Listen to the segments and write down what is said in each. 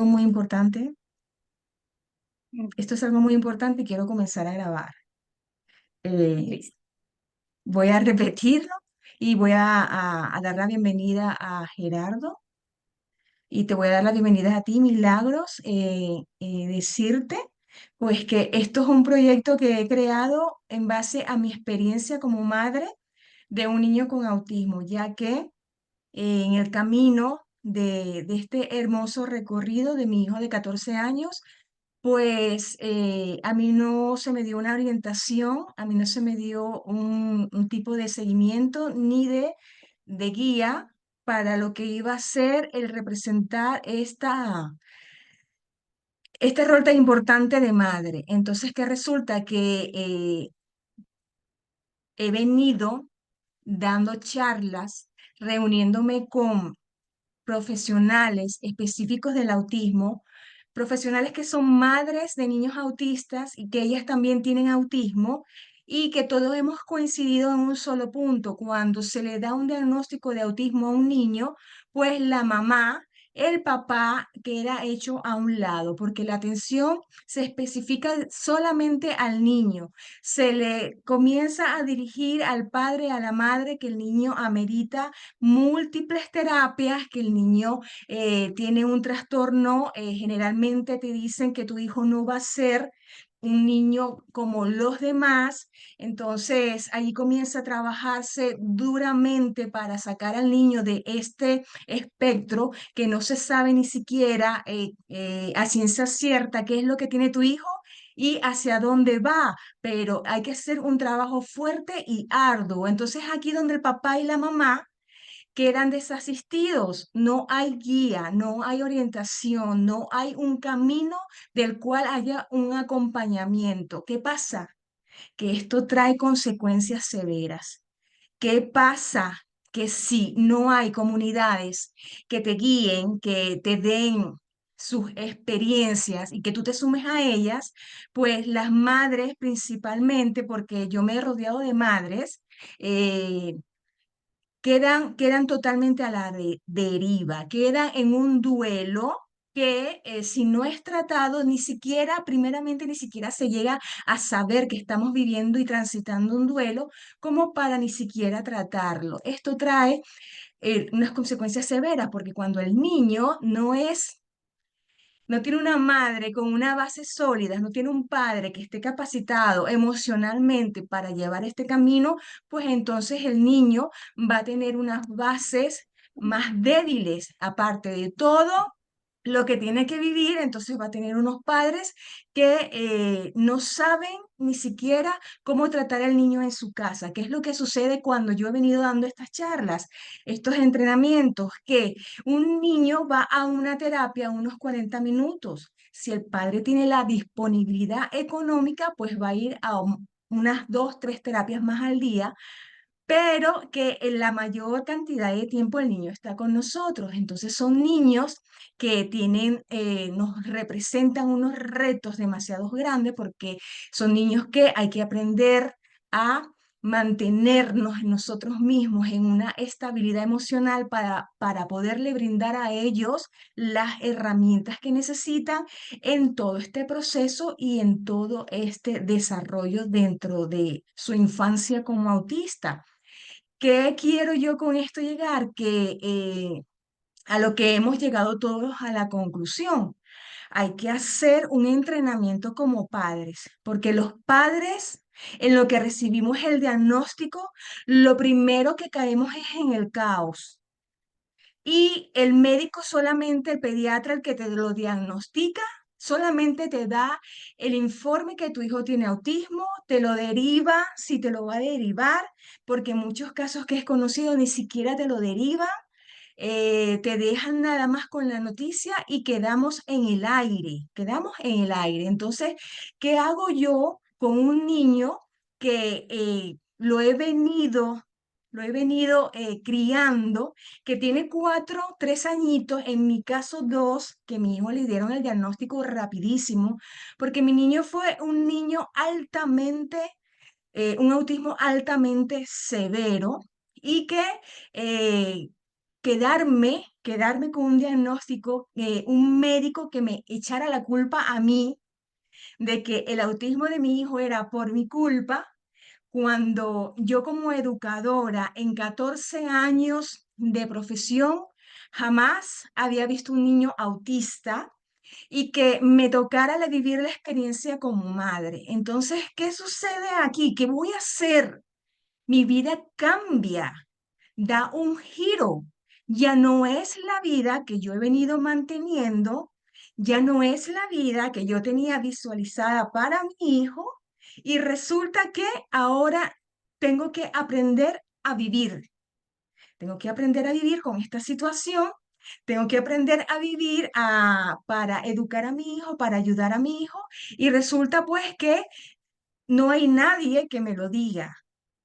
muy importante. Esto es algo muy importante y quiero comenzar a grabar. Listo. Voy a repetirlo y voy a dar la bienvenida a Gerardo y te voy a dar la bienvenida a ti, Milagros, decirte pues que esto es un proyecto que he creado en base a mi experiencia como madre de un niño con autismo, ya que en el camino de este hermoso recorrido de mi hijo de 14 años, pues a mí no se me dio una orientación, a mí no se me dio un tipo de seguimiento ni de guía para lo que iba a ser el representar este rol tan importante de madre. Entonces, que resulta que he venido dando charlas, reuniéndome con profesionales específicos del autismo, profesionales que son madres de niños autistas y que ellas también tienen autismo y que todos hemos coincidido en un solo punto. Cuando se le da un diagnóstico de autismo a un niño, pues la mamá, el papá queda hecho a un lado, porque la atención se especifica solamente al niño. Se le comienza a dirigir al padre, a la madre, que el niño amerita múltiples terapias, que el niño tiene un trastorno. Generalmente te dicen que tu hijo no va a ser un niño como los demás. Entonces ahí comienza a trabajarse duramente para sacar al niño de este espectro que no se sabe ni siquiera a ciencia cierta qué es lo que tiene tu hijo y hacia dónde va, pero hay que hacer un trabajo fuerte y arduo. Entonces aquí donde el papá y la mamá quedan desasistidos, no hay guía, no hay orientación, no hay un camino del cual haya un acompañamiento. ¿Qué pasa? Que esto trae consecuencias severas. ¿Qué pasa? Que si no hay comunidades que te guíen, que te den sus experiencias y que tú te sumes a ellas, pues las madres principalmente, porque yo me he rodeado de madres, quedan totalmente a la deriva, quedan en un duelo que si no es tratado, ni siquiera, primeramente, ni siquiera se llega a saber que estamos viviendo y transitando un duelo, como para ni siquiera tratarlo. Esto trae unas consecuencias severas, porque cuando el niño no tiene una madre con una base sólida, no tiene un padre que esté capacitado emocionalmente para llevar este camino, pues entonces el niño va a tener unas bases más débiles, aparte de todo lo que tiene que vivir. Entonces va a tener unos padres que no saben ni siquiera cómo tratar al niño en su casa. ¿Qué es lo que sucede cuando yo he venido dando estas charlas, estos entrenamientos? Que un niño va a una terapia unos 40 minutos. Si el padre tiene la disponibilidad económica, pues va a ir a unas 2, 3 terapias más al día, pero que en la mayor cantidad de tiempo el niño está con nosotros. Entonces son niños que nos representan unos retos demasiado grandes, porque son niños que hay que aprender a mantenernos nosotros mismos en una estabilidad emocional para poderle brindar a ellos las herramientas que necesitan en todo este proceso y en todo este desarrollo dentro de su infancia como autista. ¿Qué quiero yo con esto llegar? Que a lo que hemos llegado todos a la conclusión, hay que hacer un entrenamiento como padres, porque los padres, en lo que recibimos el diagnóstico, lo primero que caemos es en el caos. Y el médico solamente, el pediatra, el que te lo diagnostica, solamente te da el informe que tu hijo tiene autismo, te lo deriva, si te lo va a derivar, porque en muchos casos que es conocido ni siquiera te lo deriva. Te dejan nada más con la noticia y quedamos en el aire, quedamos en el aire. Entonces, ¿qué hago yo con un niño que lo he venido criando, que tiene 4, 3 añitos, en mi caso 2, que mi hijo le dieron el diagnóstico rapidísimo, porque mi niño fue un niño un autismo altamente severo y que eh, quedarme quedarme con un diagnóstico, un médico que me echara la culpa a mí de que el autismo de mi hijo era por mi culpa, cuando yo como educadora en 14 años de profesión jamás había visto un niño autista y que me tocara vivir la experiencia como madre. Entonces, ¿qué sucede aquí? ¿Qué voy a hacer? Mi vida cambia, da un giro. Ya no es la vida que yo he venido manteniendo, ya no es la vida que yo tenía visualizada para mi hijo y resulta que ahora tengo que aprender a vivir. Tengo que aprender a vivir con esta situación, tengo que aprender a vivir para educar a mi hijo, para ayudar a mi hijo y resulta pues que no hay nadie que me lo diga.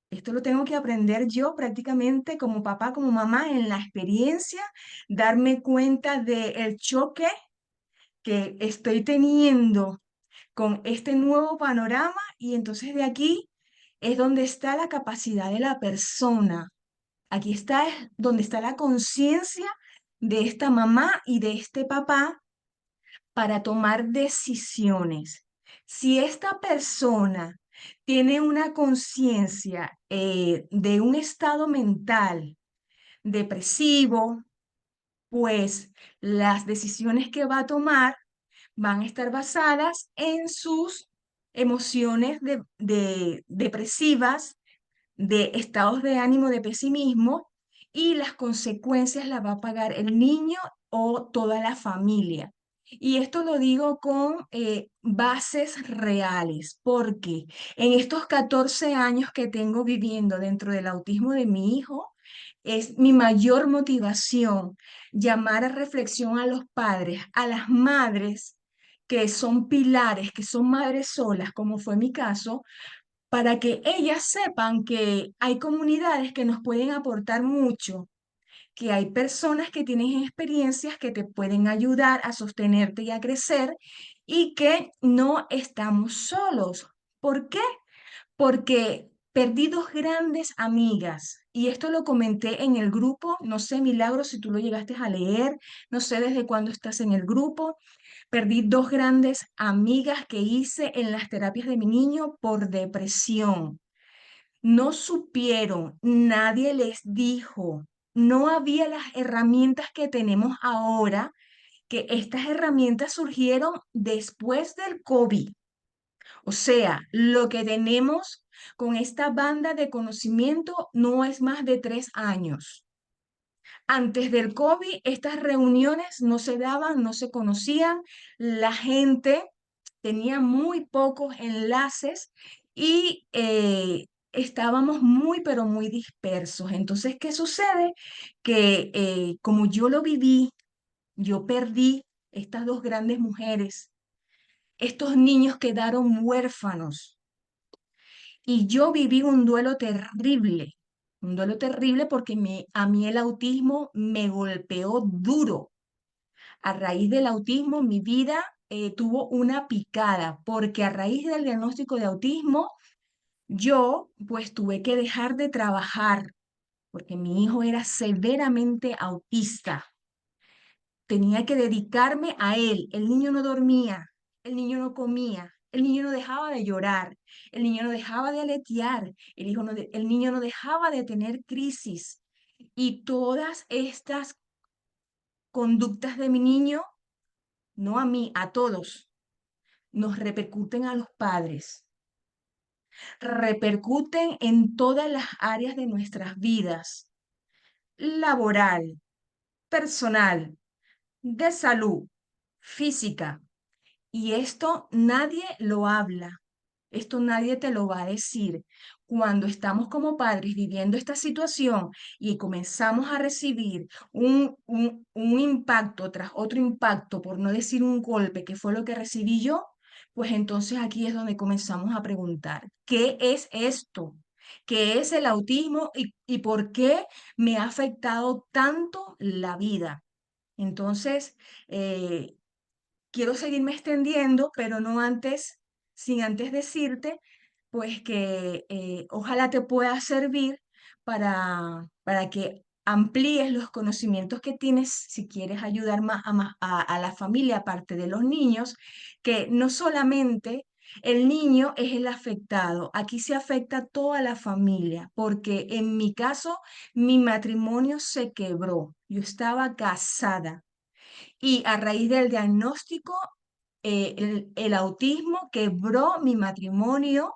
Esto lo tengo que aprender yo prácticamente como papá, como mamá, en la experiencia, darme cuenta del choque que estoy teniendo con este nuevo panorama y entonces de aquí es donde está la capacidad de la persona. Aquí está es donde está la conciencia de esta mamá y de este papá para tomar decisiones. Si esta persona tiene una conciencia de un estado mental depresivo, pues las decisiones que va a tomar van a estar basadas en sus emociones depresivas, de estados de ánimo de pesimismo y las consecuencias las va a pagar el niño o toda la familia. Y esto lo digo con bases reales, porque en estos 14 años que tengo viviendo dentro del autismo de mi hijo, es mi mayor motivación llamar a reflexión a los padres, a las madres que son pilares, que son madres solas, como fue mi caso, para que ellas sepan que hay comunidades que nos pueden aportar mucho, que hay personas que tienen experiencias que te pueden ayudar a sostenerte y a crecer y que no estamos solos. ¿Por qué? Porque perdí dos grandes amigas y esto lo comenté en el grupo, no sé, Milagro, si tú lo llegaste a leer, no sé desde cuándo estás en el grupo. Perdí dos grandes amigas que hice en las terapias de mi niño por depresión. No supieron, nadie les dijo, no había las herramientas que tenemos ahora, que estas herramientas surgieron después del COVID. O sea, lo que tenemos con esta banda de conocimiento no es más de 3 años. Antes del COVID, estas reuniones no se daban, no se conocían, la gente tenía muy pocos enlaces y estábamos muy, pero muy dispersos. Entonces, ¿qué sucede? Que como yo lo viví, yo perdí estas dos grandes mujeres, estos niños quedaron huérfanos y yo viví un duelo terrible porque a mí el autismo me golpeó duro. A raíz del autismo, mi vida tuvo una picada, porque a raíz del diagnóstico de autismo, yo pues tuve que dejar de trabajar, porque mi hijo era severamente autista. Tenía que dedicarme a él. El niño no dormía, el niño no comía, el niño no dejaba de llorar, el niño no dejaba de aletear, el niño no dejaba de tener crisis. Y todas estas conductas de mi niño, no a mí, a todos, nos repercuten a los padres, repercuten en todas las áreas de nuestras vidas, laboral, personal, de salud, física. Y esto nadie lo habla, esto nadie te lo va a decir. Cuando estamos como padres viviendo esta situación y comenzamos a recibir un impacto tras otro impacto, por no decir un golpe, que fue lo que recibí yo, pues entonces aquí es donde comenzamos a preguntar, ¿qué es esto? ¿Qué es el autismo y por qué me ha afectado tanto la vida? Entonces, eh, quiero seguirme extendiendo, pero no antes, sin antes decirte, pues que ojalá te pueda servir para que amplíes los conocimientos que tienes si quieres ayudar a la familia, aparte de los niños, que no solamente el niño es el afectado, aquí se afecta a toda la familia, porque en mi caso, mi matrimonio se quebró. Yo estaba casada y a raíz del diagnóstico, el autismo quebró mi matrimonio.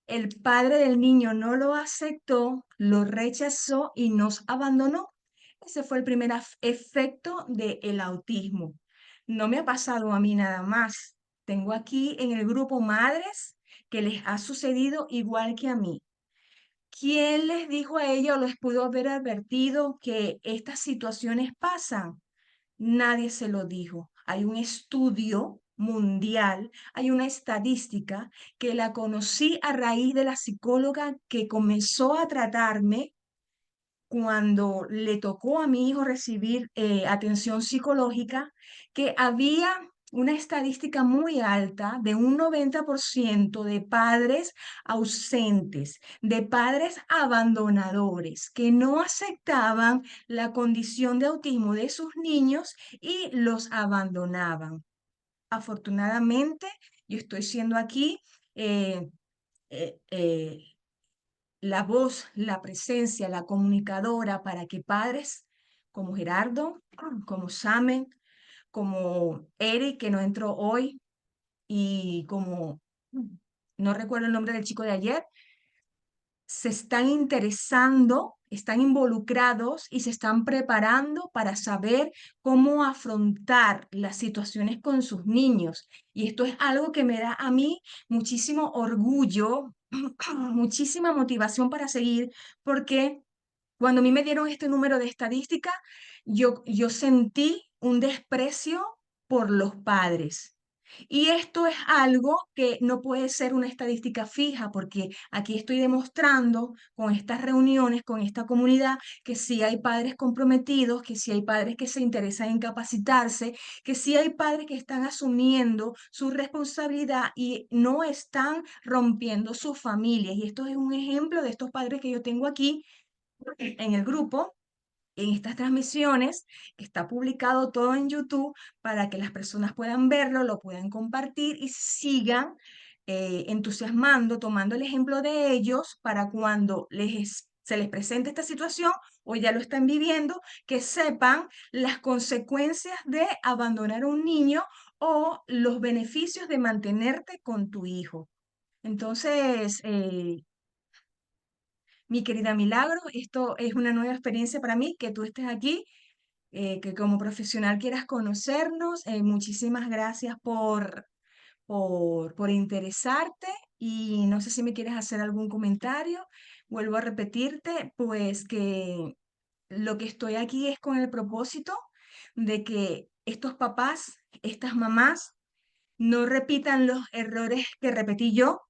El padre del niño no lo aceptó, lo rechazó y nos abandonó. Ese fue el primer efecto del autismo. No me ha pasado a mí nada más. Tengo aquí en el grupo madres que les ha sucedido igual que a mí. ¿Quién les dijo a ella o les pudo haber advertido que estas situaciones pasan? Nadie se lo dijo. Hay un estudio mundial, hay una estadística que la conocí a raíz de la psicóloga que comenzó a tratarme cuando le tocó a mi hijo recibir atención psicológica, que había una estadística muy alta de un 90% de padres ausentes, de padres abandonadores, que no aceptaban la condición de autismo de sus niños y los abandonaban. Afortunadamente, yo estoy siendo aquí eh, eh, eh, la voz, la presencia, la comunicadora para que padres como Gerardo, como Samen, como Eric, que no entró hoy, y como, no recuerdo el nombre del chico de ayer, se están interesando, están involucrados y se están preparando para saber cómo afrontar las situaciones con sus niños. Y esto es algo que me da a mí muchísimo orgullo, muchísima motivación para seguir, porque cuando a mí me dieron este número de estadística, yo sentí un desprecio por los padres. Y esto es algo que no puede ser una estadística fija, porque aquí estoy demostrando con estas reuniones, con esta comunidad, que sí hay padres comprometidos, que sí hay padres que se interesan en capacitarse, que sí hay padres que están asumiendo su responsabilidad y no están rompiendo sus familias. Y esto es un ejemplo de estos padres que yo tengo aquí en el grupo, en estas transmisiones, que está publicado todo en YouTube para que las personas puedan verlo, lo puedan compartir y sigan entusiasmando, tomando el ejemplo de ellos para cuando se les presente esta situación o ya lo están viviendo, que sepan las consecuencias de abandonar a un niño o los beneficios de mantenerte con tu hijo. Entonces, mi querida Milagro, esto es una nueva experiencia para mí, que tú estés aquí, que como profesional quieras conocernos. Muchísimas gracias por interesarte y no sé si me quieres hacer algún comentario. Vuelvo a repetirte, pues que lo que estoy aquí es con el propósito de que estos papás, estas mamás, no repitan los errores que repetí yo,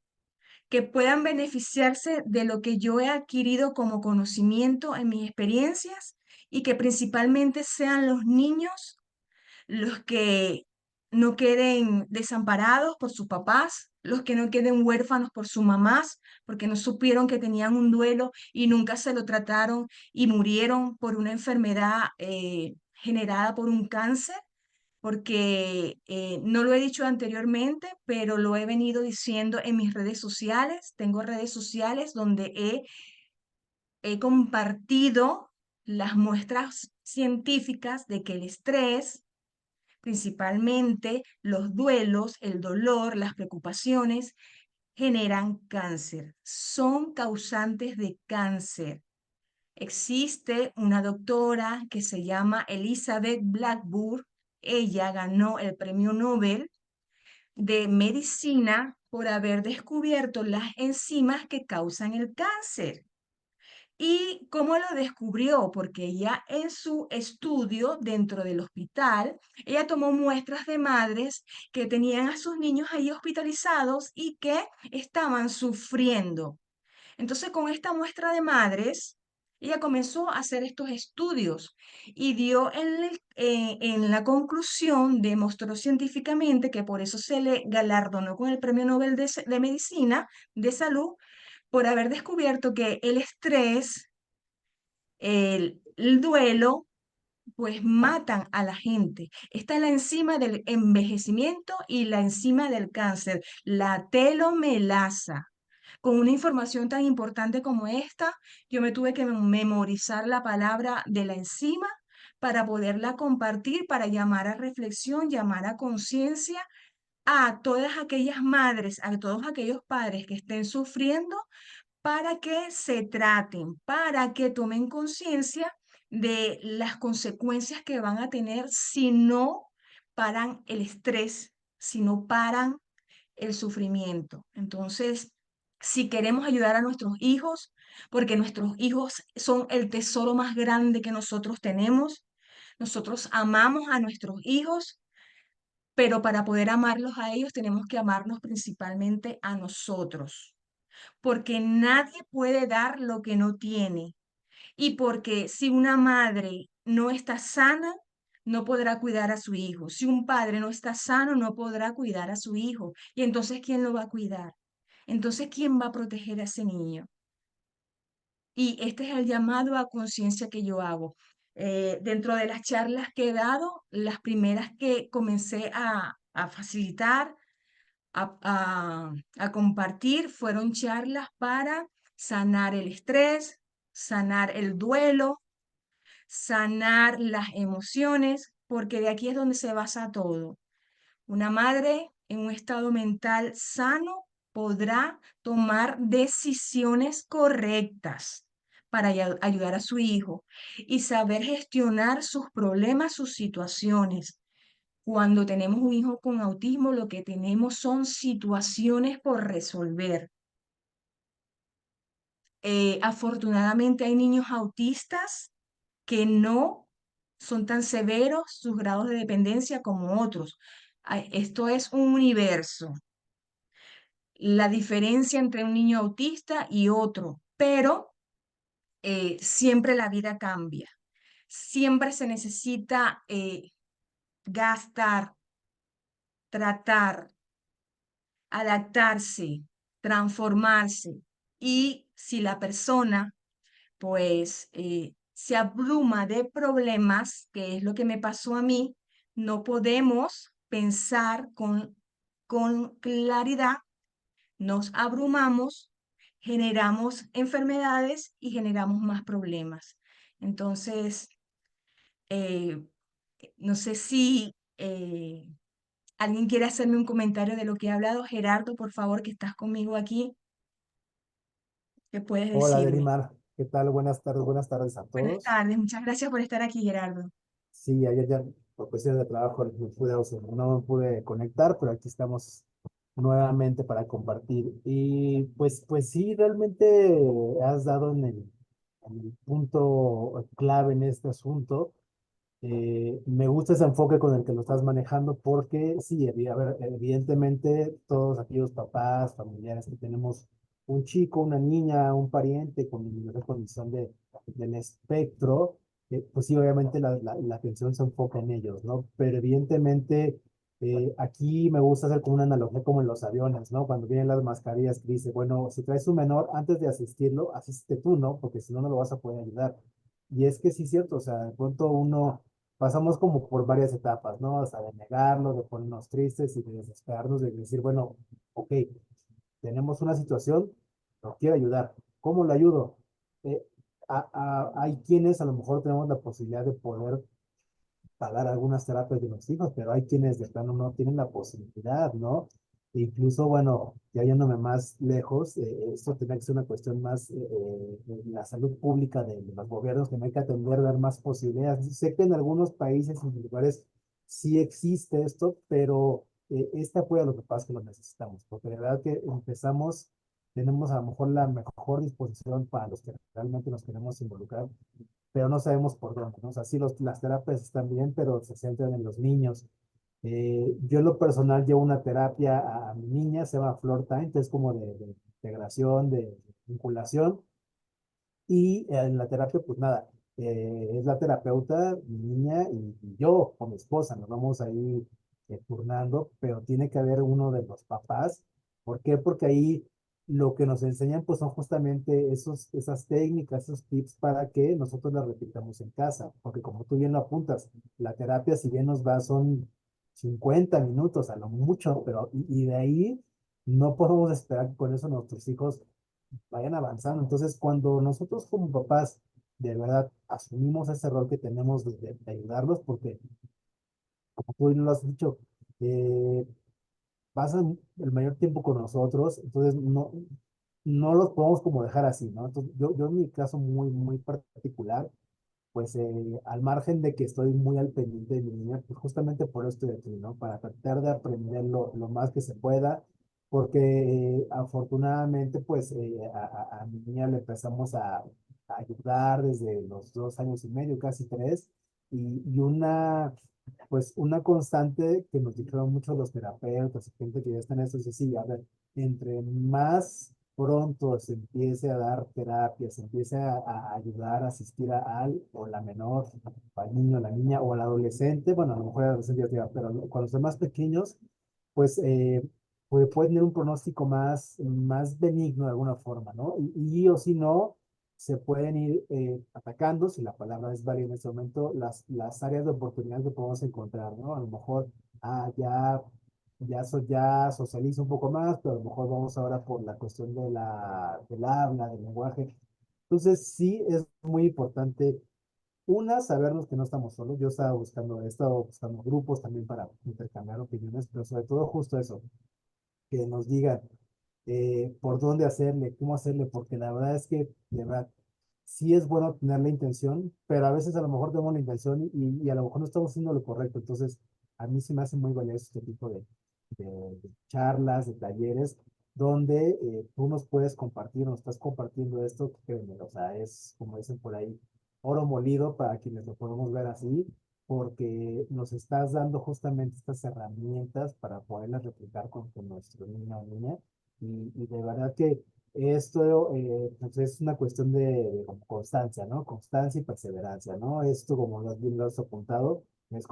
que puedan beneficiarse de lo que yo he adquirido como conocimiento en mis experiencias y que principalmente sean los niños los que no queden desamparados por sus papás, los que no queden huérfanos por sus mamás, porque no supieron que tenían un duelo y nunca se lo trataron y murieron por una enfermedad generada por un cáncer, porque no lo he dicho anteriormente, pero lo he venido diciendo en mis redes sociales. Tengo redes sociales donde he compartido las muestras científicas de que el estrés, principalmente los duelos, el dolor, las preocupaciones, generan cáncer, son causantes de cáncer. Existe una doctora que se llama Elizabeth Blackburn. Ella ganó el premio Nobel de medicina por haber descubierto las enzimas que causan el cáncer. ¿Y cómo lo descubrió? Porque ella en su estudio dentro del hospital, ella tomó muestras de madres que tenían a sus niños ahí hospitalizados y que estaban sufriendo. Entonces, con esta muestra de madres, ella comenzó a hacer estos estudios y dio en la conclusión, demostró científicamente que por eso se le galardonó con el Premio Nobel de Medicina, de Salud, por haber descubierto que el estrés, el duelo, pues matan a la gente. Está la enzima del envejecimiento y la enzima del cáncer, la telomerasa. Con una información tan importante como esta, yo me tuve que memorizar la palabra de la enzima para poderla compartir, para llamar a reflexión, llamar a conciencia a todas aquellas madres, a todos aquellos padres que estén sufriendo, para que se traten, para que tomen conciencia de las consecuencias que van a tener si no paran el estrés, si no paran el sufrimiento. Entonces, si queremos ayudar a nuestros hijos, porque nuestros hijos son el tesoro más grande que nosotros tenemos, nosotros amamos a nuestros hijos, pero para poder amarlos a ellos tenemos que amarnos principalmente a nosotros, porque nadie puede dar lo que no tiene. Y porque si una madre no está sana, no podrá cuidar a su hijo. Si un padre no está sano, no podrá cuidar a su hijo. Y entonces, ¿quién lo va a cuidar? Entonces, ¿quién va a proteger a ese niño? Y este es el llamado a conciencia que yo hago. Dentro de las charlas que he dado, las primeras que comencé a facilitar, a compartir, fueron charlas para sanar el estrés, sanar el duelo, sanar las emociones, porque de aquí es donde se basa todo. Una madre en un estado mental sano podrá tomar decisiones correctas para ayudar a su hijo y saber gestionar sus problemas, sus situaciones. Cuando tenemos un hijo con autismo, lo que tenemos son situaciones por resolver. Afortunadamente hay niños autistas que no son tan severos sus grados de dependencia como otros. Esto es un universo, la diferencia entre un niño autista y otro, pero siempre la vida cambia. Siempre se necesita gastar, tratar, adaptarse, transformarse. Y si la persona pues se abruma de problemas, que es lo que me pasó a mí, no podemos pensar con claridad, nos abrumamos, generamos enfermedades y generamos más problemas. Entonces, eh, no sé si alguien quiere hacerme un comentario de lo que he hablado. Gerardo, por favor, que estás conmigo aquí, ¿qué puedes Hola, decirme? Derimar. ¿Qué tal? Buenas tardes a Buenas todos. tardes, muchas gracias por estar aquí, Gerardo. Sí, ayer ya por cuestiones de trabajo no me pude conectar, pero aquí estamos nuevamente para compartir. Y pues sí, realmente has dado en el punto clave en este asunto. Me gusta ese enfoque con el que lo estás manejando porque sí, a ver, evidentemente todos aquellos papás, familiares que tenemos un chico, una niña, un pariente con una condición del espectro, pues sí, obviamente la atención se enfoca en ellos, ¿no? Pero evidentemente aquí me gusta hacer como una analogía como en los aviones, ¿no? Cuando vienen las mascarillas que dice, bueno, si traes un menor, antes de asistirlo, asiste tú, ¿no? Porque si no, no lo vas a poder ayudar. Y es que sí es cierto, o sea, de pronto uno pasamos como por varias etapas, ¿no? Hasta de negarlo, de ponernos tristes y de desesperarnos, de decir, bueno, ok, tenemos una situación, lo quiero ayudar. ¿Cómo lo ayudo? Eh, hay quienes a lo mejor tenemos la posibilidad de poder pagar algunas terapias de los hijos, pero hay quienes de plano no tienen la posibilidad, ¿no? E incluso, bueno, ya yéndome más lejos, esto tiene que ser una cuestión más de la salud pública de los gobiernos que no hay que atender, dar más posibilidades. Sé que en algunos países, en lugares, sí existe esto, pero este apoyo a los papás que lo necesitamos, porque de verdad que empezamos, tenemos a lo mejor la mejor disposición para los que realmente nos queremos involucrar, pero no sabemos por dónde, ¿no? O sea, sí, las terapias están bien, pero se centran en los niños. Yo en lo personal llevo una terapia a mi niña, se llama Floor Time, que es como de integración, de vinculación, y en la terapia, pues nada, es la terapeuta, mi niña y yo o mi esposa, nos vamos ahí turnando, pero tiene que haber uno de los papás. ¿Por qué? Porque ahí lo que nos enseñan pues son justamente esas técnicas, esos tips para que nosotros las repitamos en casa, porque como tú bien lo apuntas, la terapia si bien nos va son 50 minutos a lo mucho, pero y de ahí no podemos esperar que con eso nuestros hijos vayan avanzando. Entonces, cuando nosotros como papás de verdad asumimos ese rol que tenemos de ayudarlos, porque como tú bien lo has dicho, eh, pasan el mayor tiempo con nosotros, entonces no los podemos como dejar así, ¿no? Entonces, yo en mi caso muy particular, pues al margen de que estoy muy al pendiente de mi niña, pues justamente por esto estoy aquí, ¿no? Para tratar de aprender lo más que se pueda, porque afortunadamente, pues a mi niña le empezamos a ayudar desde los 2 años y medio, casi tres, y pues una constante que nos dijeron muchos los terapeutas y gente que ya está en esto, es sí, a ver, entre más pronto se empiece a dar terapia, se empiece a ayudar, a asistir al o la menor, al niño, la niña o al adolescente, bueno, a lo mejor el adolescente ya tiene, pero cuando son más pequeños, pues puede tener un pronóstico más benigno de alguna forma, ¿no? Y o si no, se pueden ir atacando, si la palabra es válida en este momento, las áreas de oportunidad que podemos encontrar, ¿no? A lo mejor, ya socializa un poco más, pero a lo mejor vamos ahora por la cuestión del habla, del lenguaje. Entonces, sí es muy importante, una, sabernos que no estamos solos. Yo he estado buscando grupos también para intercambiar opiniones, pero sobre todo justo eso, que nos digan por dónde hacerle, cómo hacerle, porque la verdad es que, de verdad, sí es bueno tener la intención, pero a veces a lo mejor tenemos la intención y a lo mejor no estamos haciendo lo correcto. Entonces, a mí sí me hace muy valioso este tipo de charlas, de talleres, donde tú nos puedes compartir, nos estás compartiendo esto, que créeme, o sea, es, como dicen por ahí, oro molido para quienes lo podemos ver así, porque nos estás dando justamente estas herramientas para poderlas replicar con nuestro niño o niña. Y de verdad que esto pues es una cuestión de como constancia, ¿no? Constancia y perseverancia, ¿no? Esto, como bien lo has apuntado, es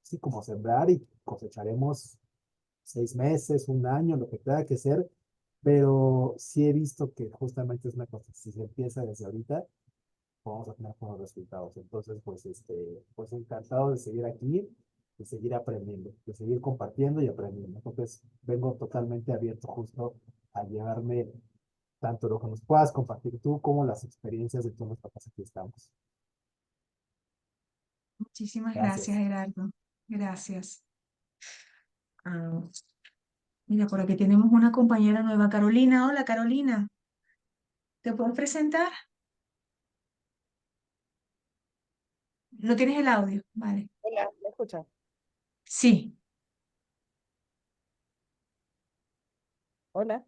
sí, como sembrar y cosecharemos 6 meses, un año, lo que tenga que ser, pero sí he visto que justamente es una cosa, si se empieza desde ahorita, vamos a tener buenos resultados. Entonces, pues encantado de seguir aquí, de seguir aprendiendo, de seguir compartiendo y aprendiendo. Entonces, vengo totalmente abierto justo a llevarme tanto lo que nos puedas compartir tú como las experiencias de todos los papás aquí estamos. Muchísimas gracias, Gracias. Gerardo. Gracias. Ah, mira, por aquí tenemos una compañera nueva, Carolina. Hola, Carolina. ¿Te puedes presentar? ¿No tienes el audio? Vale. Hola, ¿me escuchan? Sí. Hola.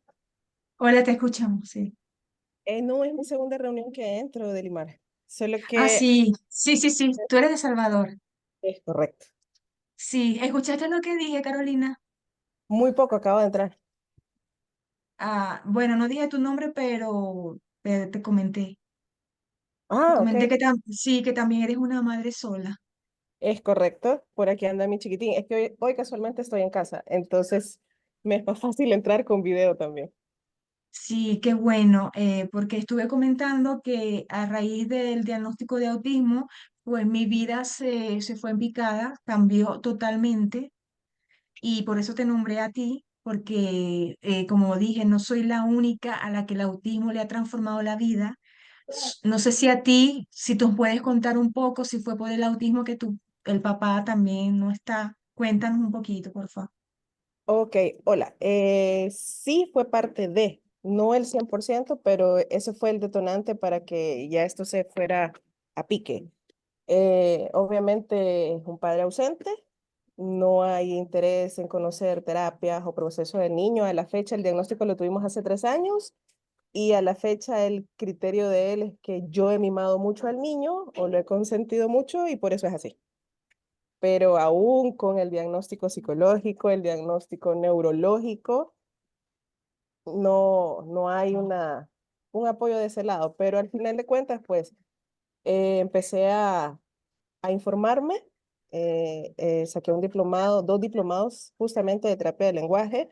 Hola, te escuchamos, sí. No es mi segunda reunión que entro de Limar, solo Ah, que sí, sí, sí, sí. Tú eres de Salvador. es correcto. Sí, ¿escuchaste lo que dije, Carolina? Muy poco acabo de entrar. Ah, bueno, no dije tu nombre, pero te comenté. Te Ah, ok, comenté sí, que también eres una madre sola. es correcto. Por aquí anda mi chiquitín. Es que hoy casualmente estoy en casa, entonces me es más fácil entrar con video también. Sí, qué bueno, porque estuve comentando que a raíz del diagnóstico de autismo, pues mi vida se fue en picada, cambió totalmente y por eso te nombré a ti, porque como dije, no soy la única a la que el autismo le ha transformado la vida. No sé si a ti, si tú puedes contar un poco, si fue por el autismo que el papá también no está. Cuéntanos un poquito, por favor. Ok, hola. Sí fue parte de, no el 100%, pero ese fue el detonante para que ya esto se fuera a pique. Obviamente es un padre ausente, no hay interés en conocer terapias o procesos del niño. A la fecha el diagnóstico lo tuvimos hace 3 años y a la fecha el criterio de él es que yo he mimado mucho al niño o lo he consentido mucho y por eso es así. Pero aún con el diagnóstico psicológico, el diagnóstico neurológico, no hay un apoyo de ese lado. Pero al final de cuentas, pues empecé a informarme, saqué un diplomado, 2 diplomados justamente de terapia de lenguaje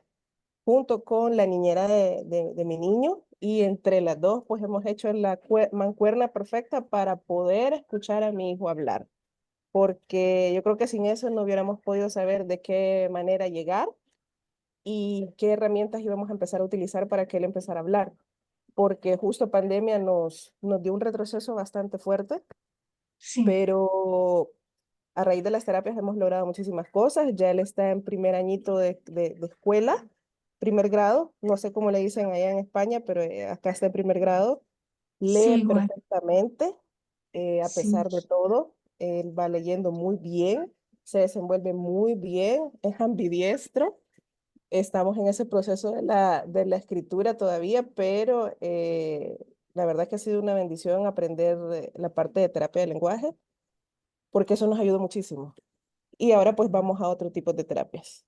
junto con la niñera de mi niño, y entre las dos pues hemos hecho la mancuerna perfecta para poder escuchar a mi hijo hablar, porque yo creo que sin eso no hubiéramos podido saber de qué manera llegar y qué herramientas íbamos a empezar a utilizar para que él empezara a hablar, porque justo pandemia nos dio un retroceso bastante fuerte, Sí, pero a raíz de las terapias hemos logrado muchísimas cosas. Ya él está en primer añito de escuela, primer grado, no sé cómo le dicen allá en España, pero acá está en primer grado. sí, Lee igual, perfectamente, a sí. pesar de todo. Él va leyendo muy bien, se desenvuelve muy bien, es ambidiestro. Estamos en ese proceso de la escritura todavía, pero la verdad que ha sido una bendición aprender la parte de terapia de lenguaje, porque eso nos ayuda muchísimo. Y ahora pues vamos a otro tipo de terapias.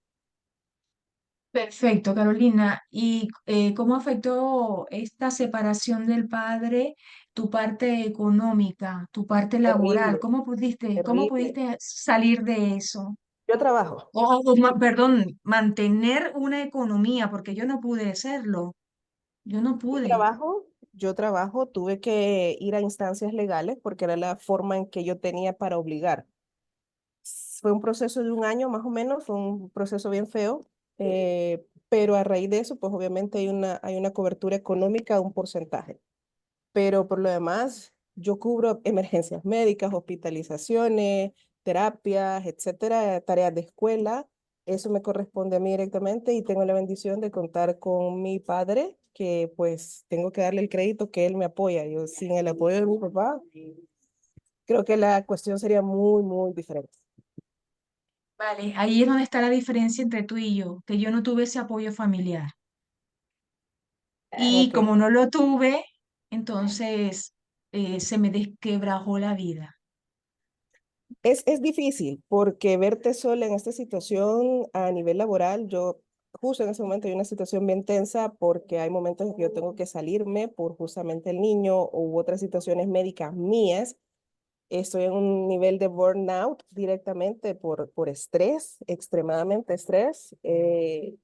Perfecto, Carolina. ¿Y cómo afectó esta separación del padre tu parte económica, tu parte laboral? Terrible, Cómo terrible. pudiste salir de eso? Yo trabajo, Perdón, mantener una economía, porque yo no pude hacerlo. Yo no yo pude. trabajo, yo trabajo, tuve que ir a instancias legales porque era la forma en que yo tenía para obligar. Fue un proceso de un año más o menos, fue un proceso bien feo, pero a raíz de eso, pues obviamente hay una cobertura económica, un porcentaje. Pero por lo demás, yo cubro emergencias médicas, hospitalizaciones, terapias, etcétera, tareas de escuela. Eso me corresponde a mí directamente y tengo la bendición de contar con mi padre, que pues tengo que darle el crédito que él me apoya. Yo sin el apoyo de mi papá, creo que la cuestión sería muy, muy diferente. Vale, ahí es donde está la diferencia entre tú y yo, que yo no tuve ese apoyo familiar. Y Ok. como no lo tuve, entonces se me desquebrajó la vida. Es difícil porque verte sola en esta situación a nivel laboral, yo justo en ese momento hay una situación bien tensa porque hay momentos en que yo tengo que salirme por justamente el niño u otras situaciones médicas mías. Estoy en un nivel de burnout directamente por estrés, extremadamente estrés.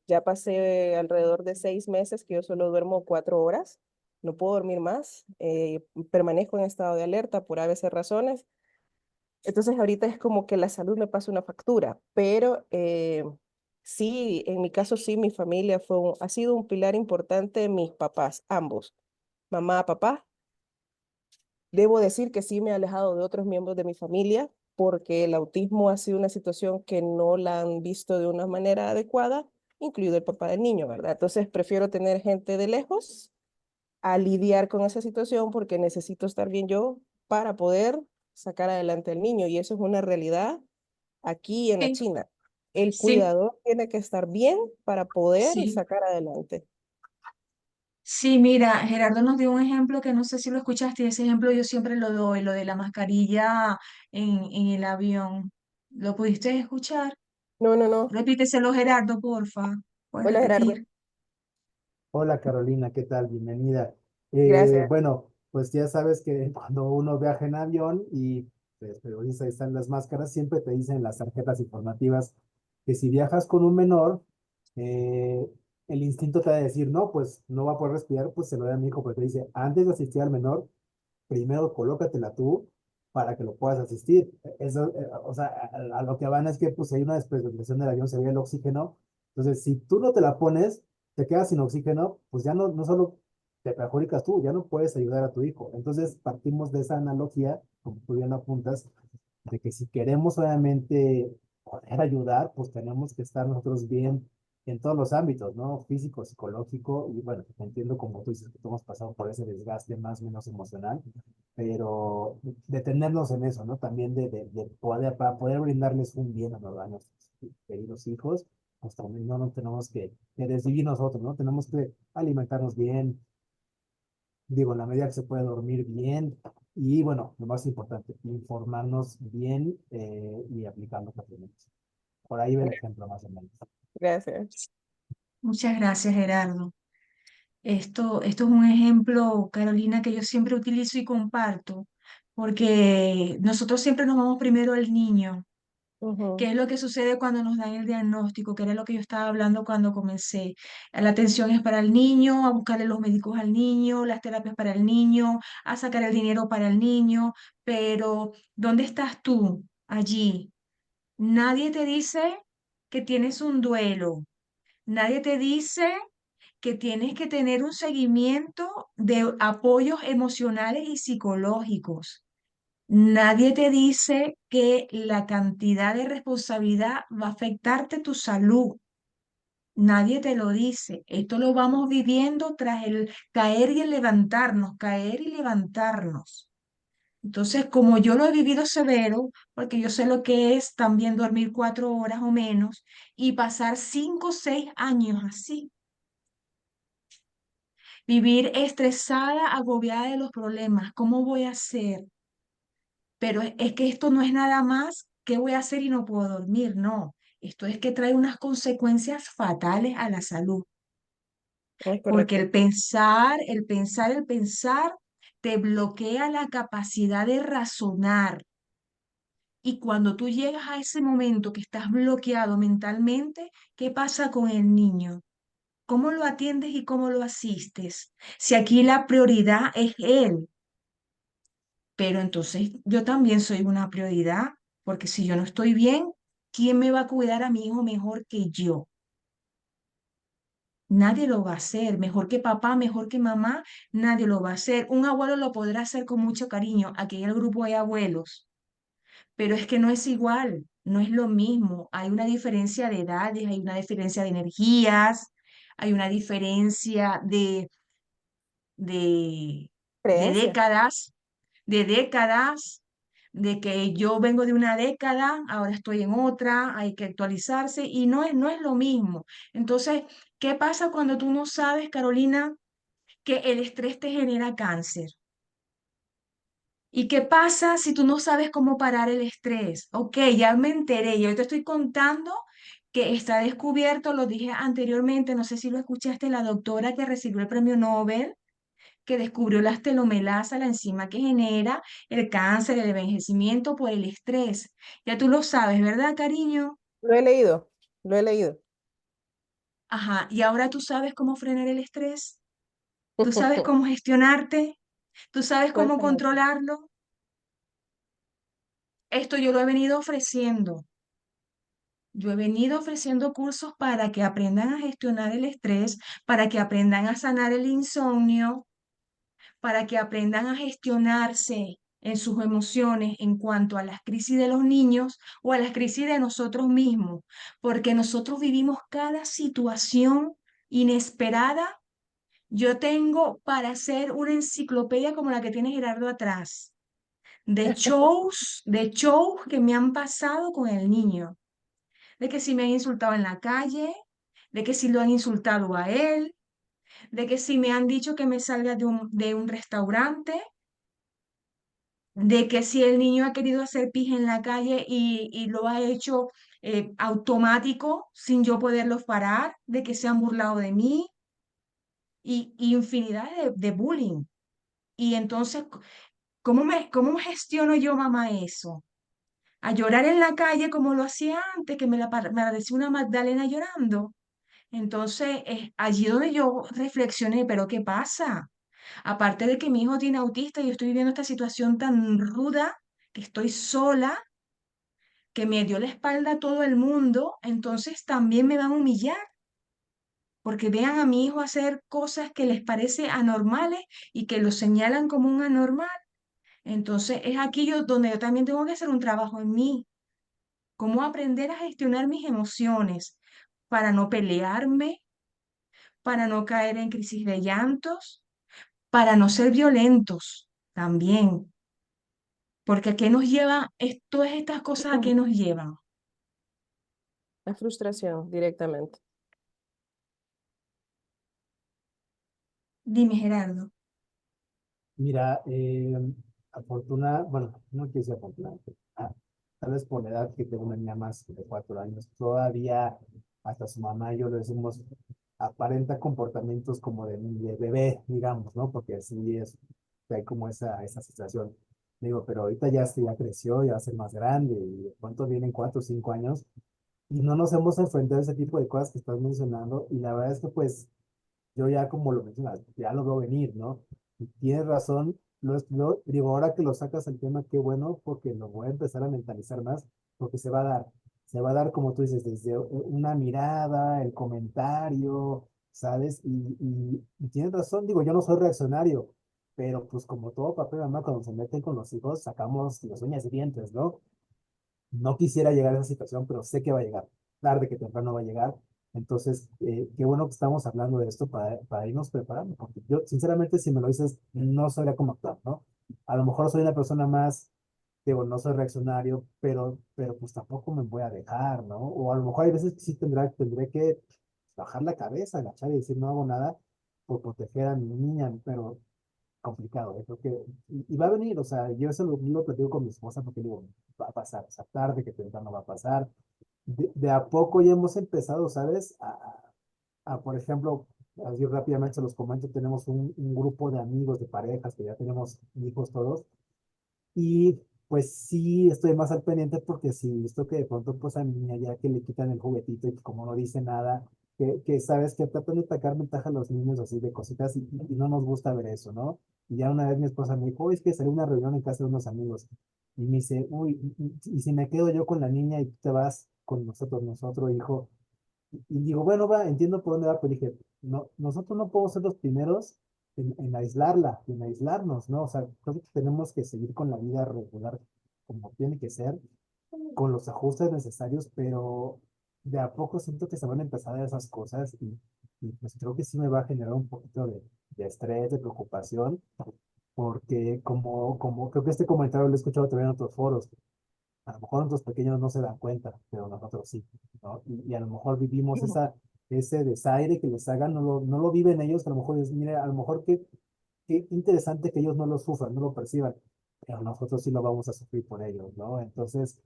Ya pasé alrededor de 6 meses que yo solo duermo 4 horas, no puedo dormir más, permanezco en estado de alerta por a veces razones. Entonces ahorita es como que la salud me pasa una factura, pero sí, en mi caso sí, mi familia ha sido un pilar importante, mis papás, ambos, mamá, papá. Debo decir que sí me he alejado de otros miembros de mi familia porque el autismo ha sido una situación que no la han visto de una manera adecuada, incluido el papá del niño, ¿verdad? Entonces prefiero tener gente de lejos a lidiar con esa situación porque necesito estar bien yo para poder sacar adelante al niño y eso es una realidad aquí en la Sí, China. El sí, cuidador tiene que estar bien para poder sí. sacar adelante. Sí, mira, Gerardo nos dio un ejemplo que no sé si lo escuchaste, y ese ejemplo yo siempre lo doy, lo de la mascarilla en el avión. ¿Lo pudiste escuchar? No, no, no. Repíteselo, Gerardo, porfa. ¿Puedes Hola Gerardo. repetir? Hola Carolina, ¿qué tal? Bienvenida. Gracias. Bueno, pues ya sabes que cuando uno viaja en avión y pues, ahí están las máscaras, siempre te dicen las tarjetas informativas que si viajas con un menor, eh, el instinto te va a decir, no, pues no va a poder respirar, pues se lo da a mi hijo, pero te dice, antes de asistir al menor, primero colócatela tú para que lo puedas asistir. Eso, o sea, a lo que van es que pues hay una despresurización del avión, se ve el oxígeno. Entonces, si tú no te la pones, te quedas sin oxígeno, pues ya no solo te perjudicas tú, ya no puedes ayudar a tu hijo. Entonces, partimos de esa analogía, como tú bien apuntas, de que si queremos obviamente poder ayudar, pues tenemos que estar nosotros bien en todos los ámbitos, ¿no? Físico, psicológico, y bueno, entiendo como tú dices que tú hemos pasado por ese desgaste más o menos emocional, pero detenernos en eso, ¿no? También de poder, para poder brindarles un bien a nuestros queridos hijos, pues también no nos tenemos que desvivir nosotros, ¿no? Tenemos que alimentarnos bien, digo, en la medida que se puede dormir bien y, bueno, lo más importante, informarnos bien y aplicar los tratamientos. Por ahí ve el ejemplo más o menos. Gracias. Muchas gracias, Gerardo. Esto es un ejemplo, Carolina, que yo siempre utilizo y comparto, porque nosotros siempre nos vamos primero al niño. Ujú. ¿Qué es lo que sucede cuando nos dan el diagnóstico? Que era lo que yo estaba hablando cuando comencé. La atención es para el niño, a buscarle los médicos al niño, las terapias para el niño, a sacar el dinero para el niño, pero ¿dónde estás tú allí? Nadie te dice que tienes un duelo, nadie te dice que tienes que tener un seguimiento de apoyos emocionales y psicológicos. Nadie te dice que la cantidad de responsabilidad va a afectarte tu salud. Nadie te lo dice. Esto lo vamos viviendo tras el caer y el levantarnos, caer y levantarnos. Entonces, como yo lo he vivido severo, porque yo sé lo que es también dormir 4 horas o menos y pasar 5 o 6 años así, vivir estresada, agobiada de los problemas, ¿cómo voy a hacer? Pero es que esto no es nada más qué voy a hacer y no puedo dormir, no. Esto es que trae unas consecuencias fatales a la salud, Es porque correcto. el pensar te bloquea la capacidad de razonar. Y cuando tú llegas a ese momento que estás bloqueado mentalmente, ¿qué pasa con el niño? ¿Cómo lo atiendes y cómo lo asistes? Si aquí la prioridad es él, pero entonces yo también soy una prioridad, porque si yo no estoy bien, ¿quién me va a cuidar a mi hijo mejor que yo? Nadie lo va a hacer, mejor que papá, mejor que mamá, nadie lo va a hacer. Un abuelo lo podrá hacer con mucho cariño, aquí en el grupo hay abuelos, pero es que no es igual, no es lo mismo. Hay una diferencia de edades, hay una diferencia de energías, hay una diferencia de, de Creencias. décadas, de décadas, de que yo vengo de una década, ahora estoy en otra, hay que actualizarse y no es lo mismo. Entonces, ¿qué pasa cuando tú no sabes, Carolina, que el estrés te genera cáncer? ¿Y qué pasa si tú no sabes cómo parar el estrés? Ok, ya me enteré, yo te estoy contando que está descubierto, lo dije anteriormente, no sé si lo escuchaste, la doctora que recibió el premio Nobel, que descubrió las telomerasa, la enzima que genera el cáncer, el envejecimiento por el estrés. Ya tú lo sabes, ¿verdad, cariño? Lo he leído, lo he leído. Ajá, y ahora tú sabes cómo frenar el estrés, tú sabes cómo gestionarte, tú sabes cómo Cuéntame. controlarlo. Esto yo lo he venido ofreciendo. Yo he venido ofreciendo cursos para que aprendan a gestionar el estrés, para que aprendan a sanar el insomnio, para que aprendan a gestionarse en sus emociones en cuanto a las crisis de los niños o a las crisis de nosotros mismos, porque nosotros vivimos cada situación inesperada. Yo tengo para hacer una enciclopedia como la que tiene Gerardo atrás, de shows que me han pasado con el niño, de que si me han insultado en la calle, de que si lo han insultado a él, de que si me han dicho que me salga de un restaurante, de que si el niño ha querido hacer pis en la calle y lo ha hecho automático sin yo poderlos parar, de que se han burlado de mí y infinidad de bullying. Y entonces, ¿cómo gestiono yo, mamá, eso? A llorar en la calle como lo hacía antes, que me la decía una Magdalena llorando. Entonces, es allí donde yo reflexioné, pero ¿qué pasa? Aparte de que mi hijo tiene autista y yo estoy viviendo esta situación tan ruda, que estoy sola, que me dio la espalda a todo el mundo, entonces también me van a humillar, porque vean a mi hijo hacer cosas que les parece anormales y que lo señalan como un anormal. Entonces es aquí donde yo también tengo que hacer un trabajo en mí, cómo aprender a gestionar mis emociones para no pelearme, para no caer en crisis de llantos, para no ser violentos también. Porque ¿a qué nos lleva todas estas cosas? ¿A qué nos llevan? La frustración directamente. Dime, Gerardo. Mira, bueno, no quiero decir afortunada, tal vez por la edad que tengo una niña más de 4 años, todavía hasta su mamá y yo le decimos, aparenta comportamientos como de bebé, digamos, ¿no? Porque sí es, hay como esa sensación. Digo, pero ahorita ya creció, ya va a ser más grande, y de pronto vienen 4 o 5 años, y no nos hemos enfrentado a ese tipo de cosas que estás mencionando, y la verdad es que pues yo ya como lo mencionas, ya lo veo venir, ¿no? Y tienes razón, digo, ahora que lo sacas el tema, qué bueno, porque lo voy a empezar a mentalizar más, porque se va a dar como tú dices, desde una mirada, el comentario, ¿sabes? Y tienes razón, digo, yo no soy reaccionario, pero pues como todo papá y mamá, cuando se meten con los hijos, sacamos los uñas y dientes, ¿no? No quisiera llegar a esa situación, pero sé que va a llegar. Tarde que temprano va a llegar. Entonces, qué bueno que estamos hablando de esto para irnos preparando, porque yo, sinceramente, si me lo dices, no sabría cómo actuar, ¿no? A lo mejor soy una persona más, digo, no soy reaccionario, pero pues tampoco me voy a dejar, ¿no? O a lo mejor hay veces que sí tendré que bajar la cabeza, agachar y decir, no hago nada por proteger a mi niña, pero complicado, creo que, y va a venir, o sea, yo eso lo platico con mi esposa porque digo, va a pasar, o sea, tarde que temprano va a pasar. De a poco ya hemos empezado, ¿sabes? Por ejemplo, así rápidamente se los comento, tenemos un grupo de amigos, de parejas, que ya tenemos hijos todos, y pues sí, estoy más al pendiente porque sí, visto que de pronto pues a mi niña ya que le quitan el juguetito y como no dice nada, que sabes que tratan de sacar ventaja a los niños así de cositas y no nos gusta ver eso, ¿no? Y ya una vez mi esposa me dijo, "Oye, es que salió una reunión en casa de unos amigos y me dice, uy, y si me quedo yo con la niña y tú te vas con nosotros, hijo, y digo, bueno, va, entiendo por dónde va, pero dije, no, nosotros no podemos ser los primeros en aislarla, en aislarnos, ¿no? O sea, creo que tenemos que seguir con la vida regular como tiene que ser, con los ajustes necesarios, pero de a poco siento que se van a empezar a dar esas cosas y pues creo que sí me va a generar un poquito de estrés, de preocupación, porque como creo que este comentario lo he escuchado también en otros foros, a lo mejor nuestros pequeños no se dan cuenta, pero nosotros sí, ¿no? Y a lo mejor vivimos ese desaire que les hagan, no lo viven ellos, a lo mejor es, mire, a lo mejor qué interesante que ellos no lo sufran, no lo perciban, pero nosotros sí lo vamos a sufrir por ellos, ¿no? Entonces,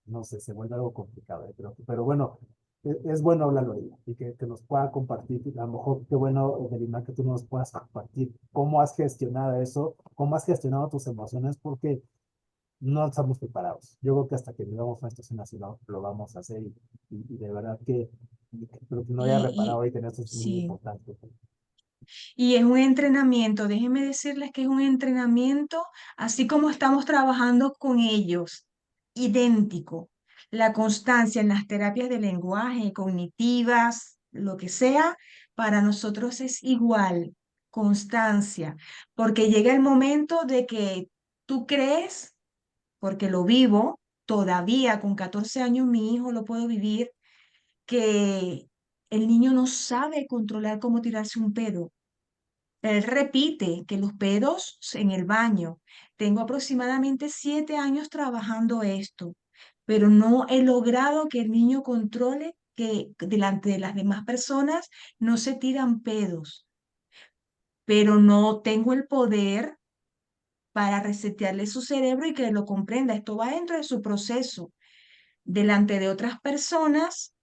no sé, se vuelve algo complicado, pero bueno, es bueno hablarlo ahí y que nos pueda compartir, a lo mejor qué bueno, Delima, que tú nos puedas compartir cómo has gestionado eso, cómo has gestionado tus emociones, porque no estamos preparados. Yo creo que hasta que vivamos una situación así lo vamos a hacer y de verdad que lo que no haya reparado Y ahorita en esto es muy sí. importante. Y es un entrenamiento, déjenme decirles que es un entrenamiento, así como estamos trabajando con ellos, idéntico. La constancia en las terapias de lenguaje, cognitivas, lo que sea, para nosotros es igual, constancia, porque llega el momento de que tú crees, porque lo vivo, todavía con 14 años mi hijo lo puedo vivir, que el niño no sabe controlar cómo tirarse un pedo. Él repite que los pedos en el baño. Tengo aproximadamente 7 años trabajando esto, pero no he logrado que el niño controle que delante de las demás personas no se tiran pedos, pero no tengo el poder para resetearle su cerebro y que lo comprenda. Esto va dentro de su proceso. Delante de otras personas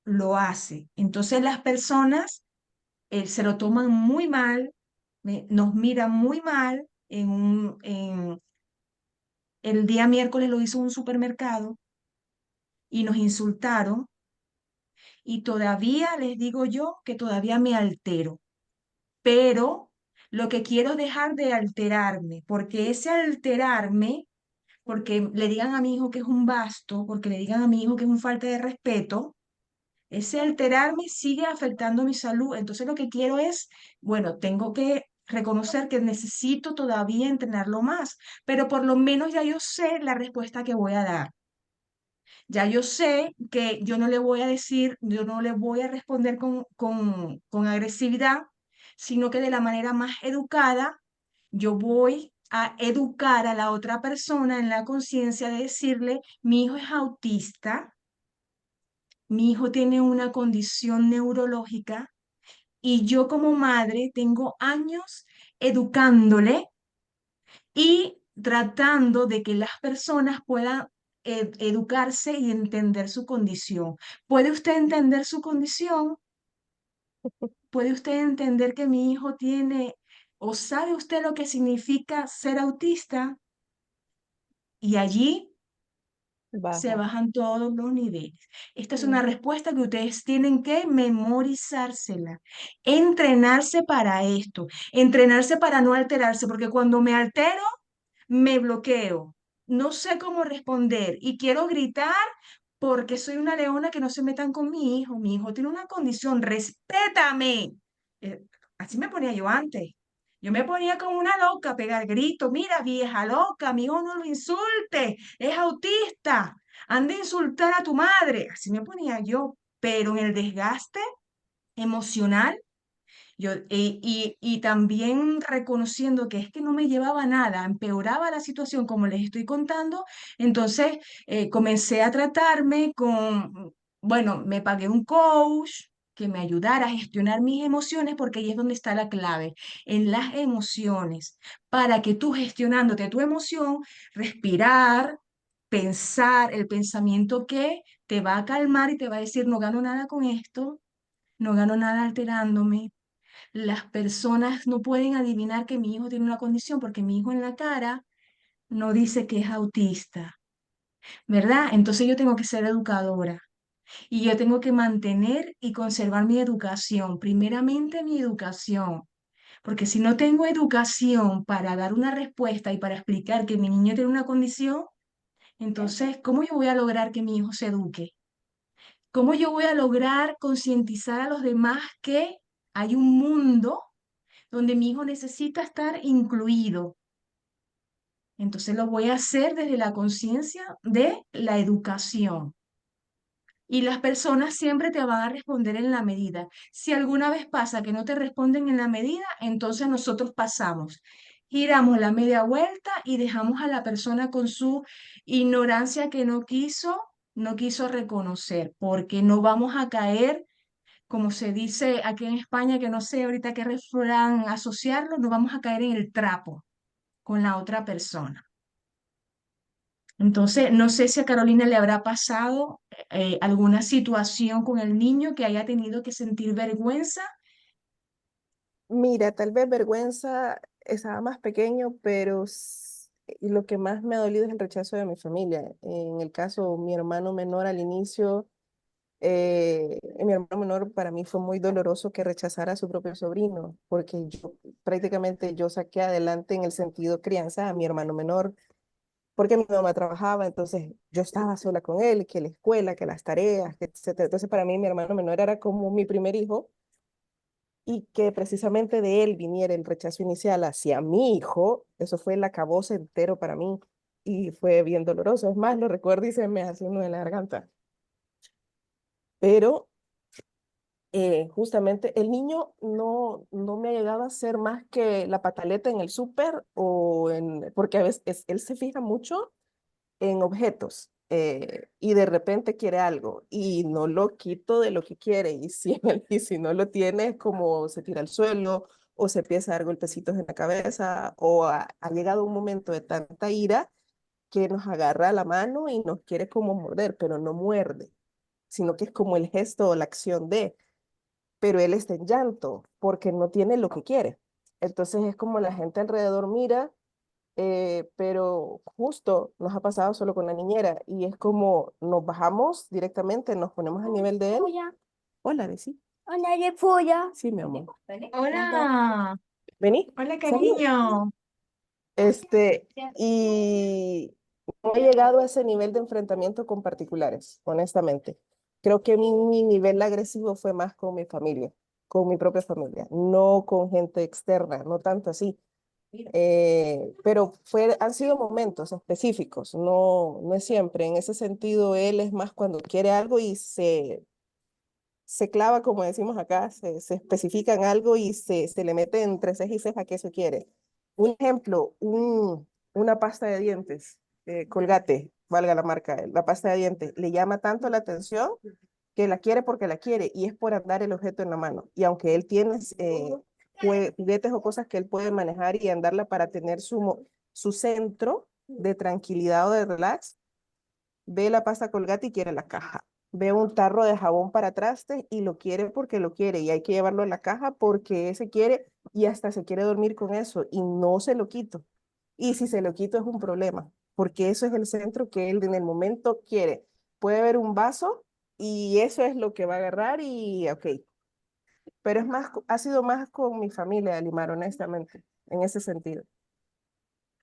lo hace. Entonces las personas se lo toman muy mal, nos miran muy mal. El día miércoles lo hizo en un supermercado y nos insultaron y todavía les digo yo que todavía me altero, pero lo que quiero es dejar de alterarme, porque ese alterarme, porque le digan a mi hijo que es un basto, porque le digan a mi hijo que es un falta de respeto, ese alterarme sigue afectando mi salud. Entonces lo que quiero es, bueno, tengo que reconocer que necesito todavía entrenarlo más, pero por lo menos ya yo sé la respuesta que voy a dar. Ya yo sé que yo no le voy a decir, yo no le voy a responder con agresividad, sino que de la manera más educada, yo voy a educar a la otra persona en la conciencia de decirle, mi hijo es autista, mi hijo tiene una condición neurológica y yo como madre tengo años educándole y tratando de que las personas puedan educarse y entender su condición. ¿Puede usted entender su condición? ¿Puede usted entender que mi hijo tiene ¿O sabe usted lo que significa ser autista? Y allí se Baja. bajan todos los niveles. Esta es una Ujú. respuesta que ustedes tienen que memorizársela, entrenarse para esto, entrenarse para no alterarse, porque cuando me altero, me bloqueo, no sé cómo responder y quiero gritar porque soy una leona, que no se metan con mi hijo tiene una condición, respétame. Eh, Así me ponía yo antes. Yo me ponía como una loca a pegar gritos, mira vieja loca, mi hijo no lo insulte, es autista, anda a insultar a tu madre. Así me ponía yo, pero en el desgaste emocional y también reconociendo que es que no me llevaba a nada, empeoraba la situación como les estoy contando, entonces comencé a tratarme con, bueno, me pagué un coach que me ayudara a gestionar mis emociones, porque ahí es donde está la clave, en las emociones, para que tú gestionándote tu emoción, respirar, pensar el pensamiento que te va a calmar y te va a decir, no gano nada con esto, no gano nada alterándome, las personas no pueden adivinar que mi hijo tiene una condición porque mi hijo en la cara no dice que es autista, ¿verdad? Entonces yo tengo que ser educadora y yo tengo que mantener y conservar mi educación, primeramente mi educación, porque si no tengo educación para dar una respuesta y para explicar que mi niño tiene una condición, entonces, ¿cómo yo voy a lograr que mi hijo se eduque? ¿Cómo yo voy a lograr concientizar a los demás que hay un mundo donde mi hijo necesita estar incluido? Entonces lo voy a hacer desde la conciencia de la educación. Y las personas siempre te van a responder en la medida. Si alguna vez pasa que no te responden en la medida, entonces nosotros pasamos. Giramos la media vuelta y dejamos a la persona con su ignorancia que no quiso reconocer, porque no vamos a caer, como se dice aquí en España, que no sé ahorita qué refrán asociarlo, no vamos a caer en el trapo con la otra persona. Entonces, no sé si a Carolina le habrá pasado alguna situación con el niño que haya tenido que sentir vergüenza. Mira, tal vez vergüenza estaba más pequeño, pero y lo que más me ha dolido es el rechazo de mi familia. En el caso, mi hermano menor al inicio, mi hermano menor para mí fue muy doloroso que rechazara a su propio sobrino, porque yo prácticamente yo saqué adelante en el sentido crianza a mi hermano menor, porque mi mamá trabajaba, entonces yo estaba sola con él, que la escuela, que las tareas, que etcétera. Entonces para mí mi hermano menor era como mi primer hijo y que precisamente de él viniera el rechazo inicial hacia mi hijo, eso fue el acabose entero para mí y fue bien doloroso. Es más, lo recuerdo y se me hace uno en la garganta. Pero justamente el niño no me ha llegado a ser más que la pataleta en el súper porque a veces él se fija mucho en objetos y de repente quiere algo y no lo quito de lo que quiere y si no lo tiene es como se tira al suelo o se empieza a dar golpecitos en la cabeza o ha llegado un momento de tanta ira que nos agarra la mano y nos quiere como morder, pero no muerde, sino que es como el gesto o la acción pero él está en llanto porque no tiene lo que quiere. Entonces es como la gente alrededor mira, pero justo nos ha pasado solo con la niñera y es como nos bajamos directamente, nos ponemos a nivel de él. Hola, Desi. Hola, de Fuya. Sí, mi amor. Hola, Vení. hola Salud. cariño. Y no he llegado a ese nivel de enfrentamiento con particulares, honestamente. Creo que mi nivel agresivo fue más con mi familia, con mi propia familia, no con gente externa, no tanto así. Pero han sido momentos específicos, no es siempre. En ese sentido, él es más cuando quiere algo y se clava, como decimos acá, se especifica en algo y se le mete entre ceja y ceja que eso quiere. Un ejemplo, una pasta de dientes, Colgate, valga la marca, la pasta de dientes, le llama tanto la atención que la quiere porque la quiere y es por andar el objeto en la mano. Y aunque él tiene juguetes o cosas que él puede manejar y andarla para tener su centro de tranquilidad o de relax, ve la pasta Colgate y quiere la caja. ve un tarro de jabón para trastes y lo quiere porque lo quiere y hay que llevarlo a la caja porque ese quiere y hasta se quiere dormir con eso y no se lo quito. Y si se lo quito es un problema, porque eso es el centro que él en el momento quiere. Puede haber un vaso y eso es lo que va a agarrar y ok. Pero es más, ha sido más con mi familia, Limar, honestamente, en ese sentido.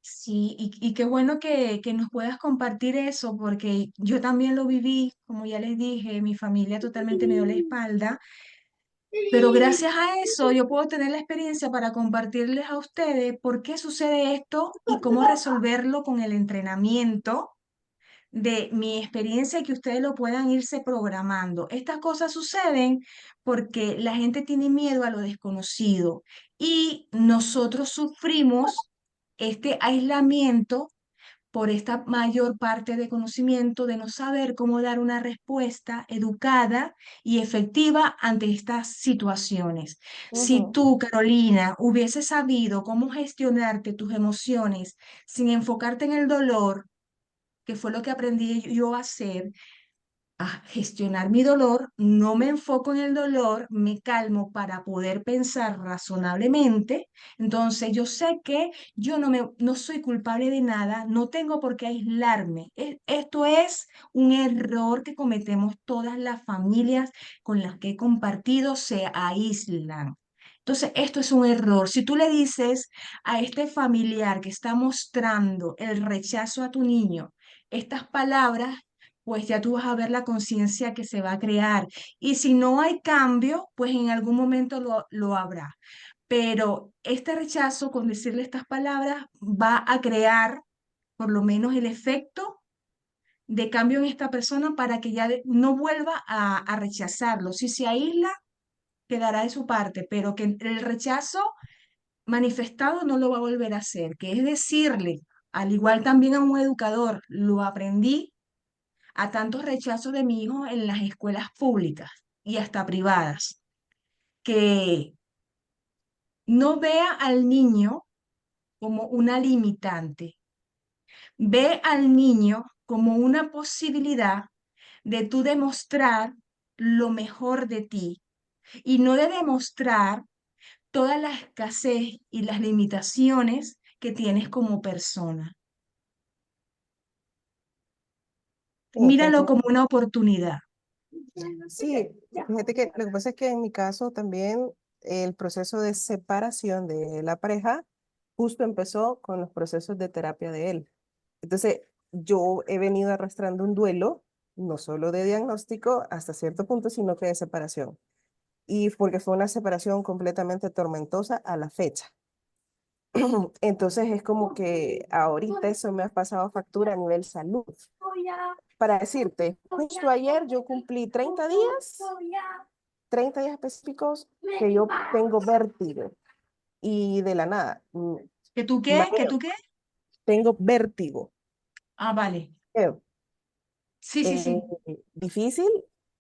Sí, y qué bueno que nos puedas compartir eso, porque yo también lo viví, como ya les dije, mi familia totalmente me dio la espalda, pero gracias a eso yo puedo tener la experiencia para compartirles a ustedes por qué sucede esto y cómo resolverlo con el entrenamiento de mi experiencia y que ustedes lo puedan irse programando. Estas cosas suceden porque la gente tiene miedo a lo desconocido y nosotros sufrimos este aislamiento por esta mayor parte de conocimiento de no saber cómo dar una respuesta educada y efectiva ante estas situaciones. Si Ujú, tú, Carolina, hubieses sabido cómo gestionarte tus emociones sin enfocarte en el dolor, que fue lo que aprendí yo a hacer, a gestionar mi dolor, no me enfoco en el dolor, me calmo para poder pensar razonablemente. Entonces yo sé que yo no soy culpable de nada, no tengo por qué aislarme. Esto es un error que cometemos todas las familias con las que he compartido, se aíslan. Entonces, esto es un error. Si tú le dices a este familiar que está mostrando el rechazo a tu niño, estas palabras, pues ya tú vas a ver la conciencia que se va a crear. Y si no hay cambio, pues en algún momento lo habrá. Pero este rechazo, con decirle estas palabras, va a crear por lo menos el efecto de cambio en esta persona para que ya no vuelva a rechazarlo. Si se aísla, quedará de su parte, pero que el rechazo manifestado no lo va a volver a hacer, que es decirle, al igual también a un educador, lo aprendí a tantos rechazos de mi hijo en las escuelas públicas y hasta privadas, que no vea al niño como una limitante, ve al niño como una posibilidad de tú demostrar lo mejor de ti y no de demostrar toda la escasez y las limitaciones que tienes como persona. sí, te Míralo entiendo. como una oportunidad. Sí, fíjate que lo que pasa es que en mi caso también el proceso de separación de la pareja justo empezó con los procesos de terapia de él. Entonces, yo he venido arrastrando un duelo, no solo de diagnóstico hasta cierto punto, sino que de separación. Y porque fue una separación completamente tormentosa a la fecha. Entonces, es como que ahorita eso me ha pasado factura a nivel salud. Para decirte, justo ayer yo cumplí 30 días específicos que yo tengo vértigo y de la nada, ¿Que tú qué? ¿Que mareo, tú qué? tengo vértigo. Ah, vale. Eh, Sí, sí, eh, sí. difícil,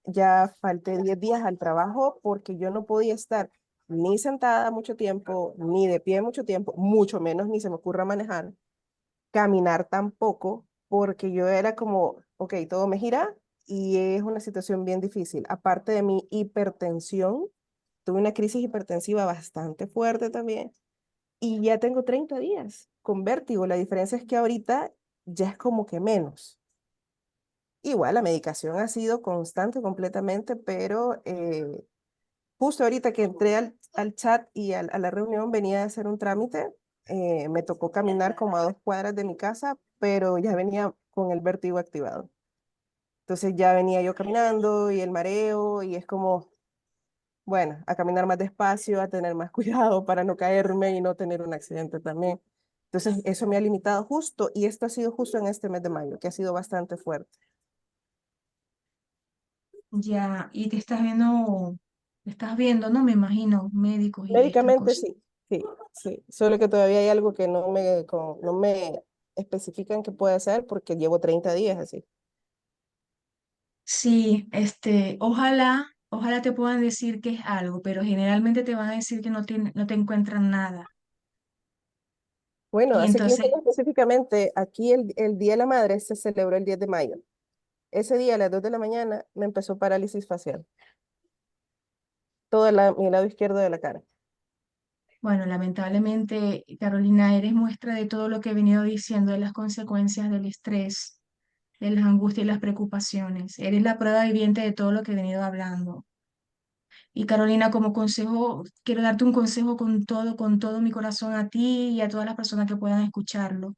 ya falté 10 días al trabajo porque yo no podía estar ni sentada mucho tiempo, ni de pie mucho tiempo, mucho menos ni se me ocurra manejar, caminar tampoco, porque yo era como, ok, todo me gira y es una situación bien difícil. Aparte de mi hipertensión, tuve una crisis hipertensiva bastante fuerte también y ya tengo 30 días con vértigo. La diferencia es que ahorita ya es como que menos. Igual la medicación ha sido constante completamente, pero justo ahorita que entré al chat y a la reunión venía a hacer un trámite, me tocó caminar como a 2 cuadras de mi casa, pero ya venía con el vértigo activado. Entonces ya venía yo caminando y el mareo y es como, bueno, a caminar más despacio, a tener más cuidado para no caerme y no tener un accidente también. Entonces eso me ha limitado justo y esto ha sido justo en este mes de mayo, que ha sido bastante fuerte. Ya, y te estás viendo, ¿no? Me imagino, médicos y estas Médicamente cosas. sí, sí, sí. Solo que todavía hay algo que no me especifican qué puede ser porque llevo 30 días así. Sí, ojalá te puedan decir que es algo, pero generalmente te van a decir que no te encuentran nada. Bueno, Y hace 15 entonces, años específicamente, aquí el Día de la Madre se celebró el 10 de mayo. ese día a las 2 de la mañana me empezó parálisis facial, mi lado izquierdo de la cara. Bueno, lamentablemente, Carolina, eres muestra de todo lo que he venido diciendo de las consecuencias del estrés, de las angustias y las preocupaciones. Eres la prueba viviente de todo lo que he venido hablando. Y Carolina, como consejo, quiero darte un consejo con todo mi corazón a ti y a todas las personas que puedan escucharlo,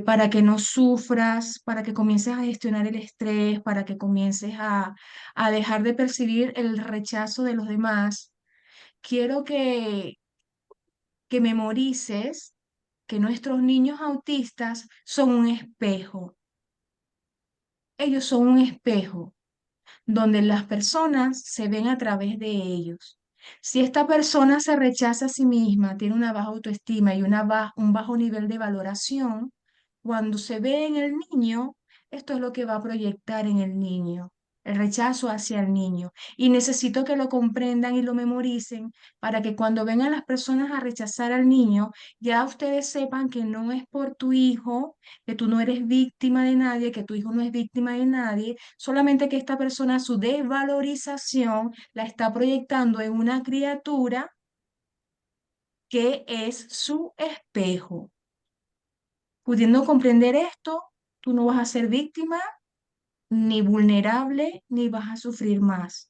para que no sufras, para que comiences a gestionar el estrés, para que comiences a dejar de percibir el rechazo de los demás. Quiero que memorices que nuestros niños autistas son un espejo. Ellos son un espejo donde las personas se ven a través de ellos. Si esta persona se rechaza a sí misma, tiene una baja autoestima y un bajo nivel de valoración, cuando se ve en el niño, esto es lo que va a proyectar en el niño, el rechazo hacia el niño. Y necesito que lo comprendan y lo memoricen para que cuando vengan las personas a rechazar al niño, ya ustedes sepan que no es por tu hijo, que tú no eres víctima de nadie, que tu hijo no es víctima de nadie, solamente que esta persona su desvalorización la está proyectando en una criatura que es su espejo. Pudiendo comprender esto, tú no vas a ser víctima ni vulnerable ni vas a sufrir más.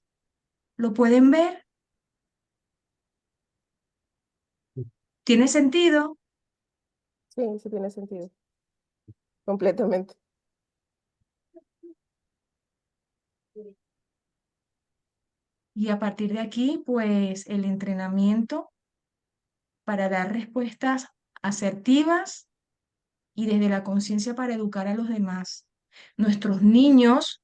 ¿Lo pueden ver? ¿Tiene sentido? Sí, sí tiene sentido, completamente. Y a partir de aquí, pues el entrenamiento para dar respuestas asertivas y desde la conciencia para educar a los demás. Nuestros niños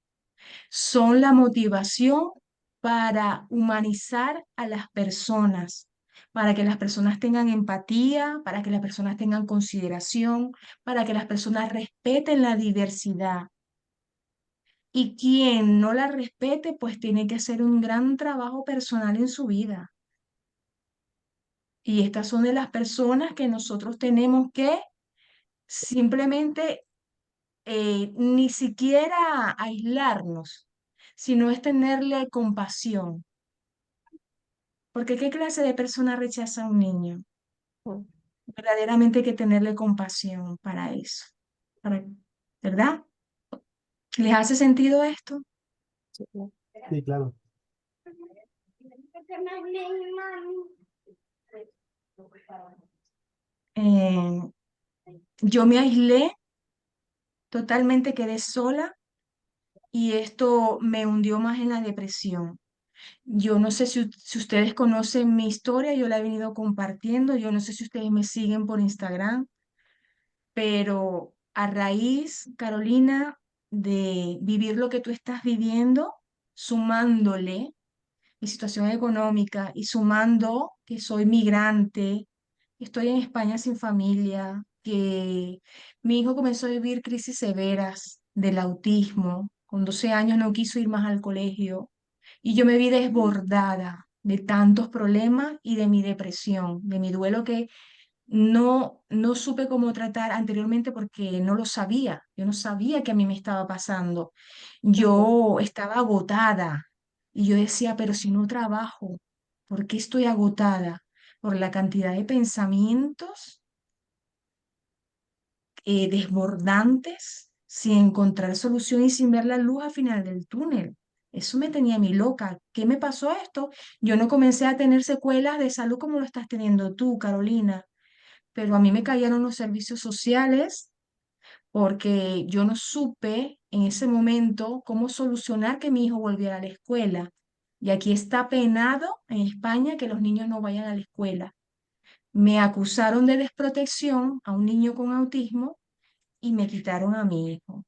son la motivación para humanizar a las personas, para que las personas tengan empatía, para que las personas tengan consideración, para que las personas respeten la diversidad. Y quien no la respete, pues tiene que hacer un gran trabajo personal en su vida. Y estas son de las personas que nosotros tenemos que simplemente ni siquiera aislarnos, sino es tenerle compasión. Porque ¿qué clase de persona rechaza a un niño? Mm, Verdaderamente hay que tenerle compasión para eso. Para- ¿Verdad? ¿Les hace sentido esto? sí, sí. Sí, claro. Eh, yo me aislé, totalmente quedé sola y esto me hundió más en la depresión. Yo no sé si ustedes conocen mi historia, yo la he venido compartiendo, yo no sé si ustedes me siguen por Instagram, pero a raíz, Carolina, de vivir lo que tú estás viviendo, sumándole mi situación económica y sumando que soy migrante, estoy en España sin familia, que mi hijo comenzó a vivir crisis severas del autismo, con 12 años no quiso ir más al colegio y yo me vi desbordada de tantos problemas y de mi depresión, de mi duelo que no supe cómo tratar anteriormente porque no lo sabía. Yo no sabía que a mí me estaba pasando. Ujú, Yo estaba agotada y yo decía, pero si no trabajo, ¿por qué estoy agotada? Por la cantidad de pensamientos desbordantes, sin encontrar solución y sin ver la luz al final del túnel. Eso me tenía a mí loca. ¿Qué me pasó esto? Yo no comencé a tener secuelas de salud como lo estás teniendo tú, Carolina, pero a mí me cayeron los servicios sociales porque yo no supe en ese momento cómo solucionar que mi hijo volviera a la escuela. Y aquí está penado en España que los niños no vayan a la escuela. Me acusaron de desprotección a un niño con autismo y me quitaron a mi hijo.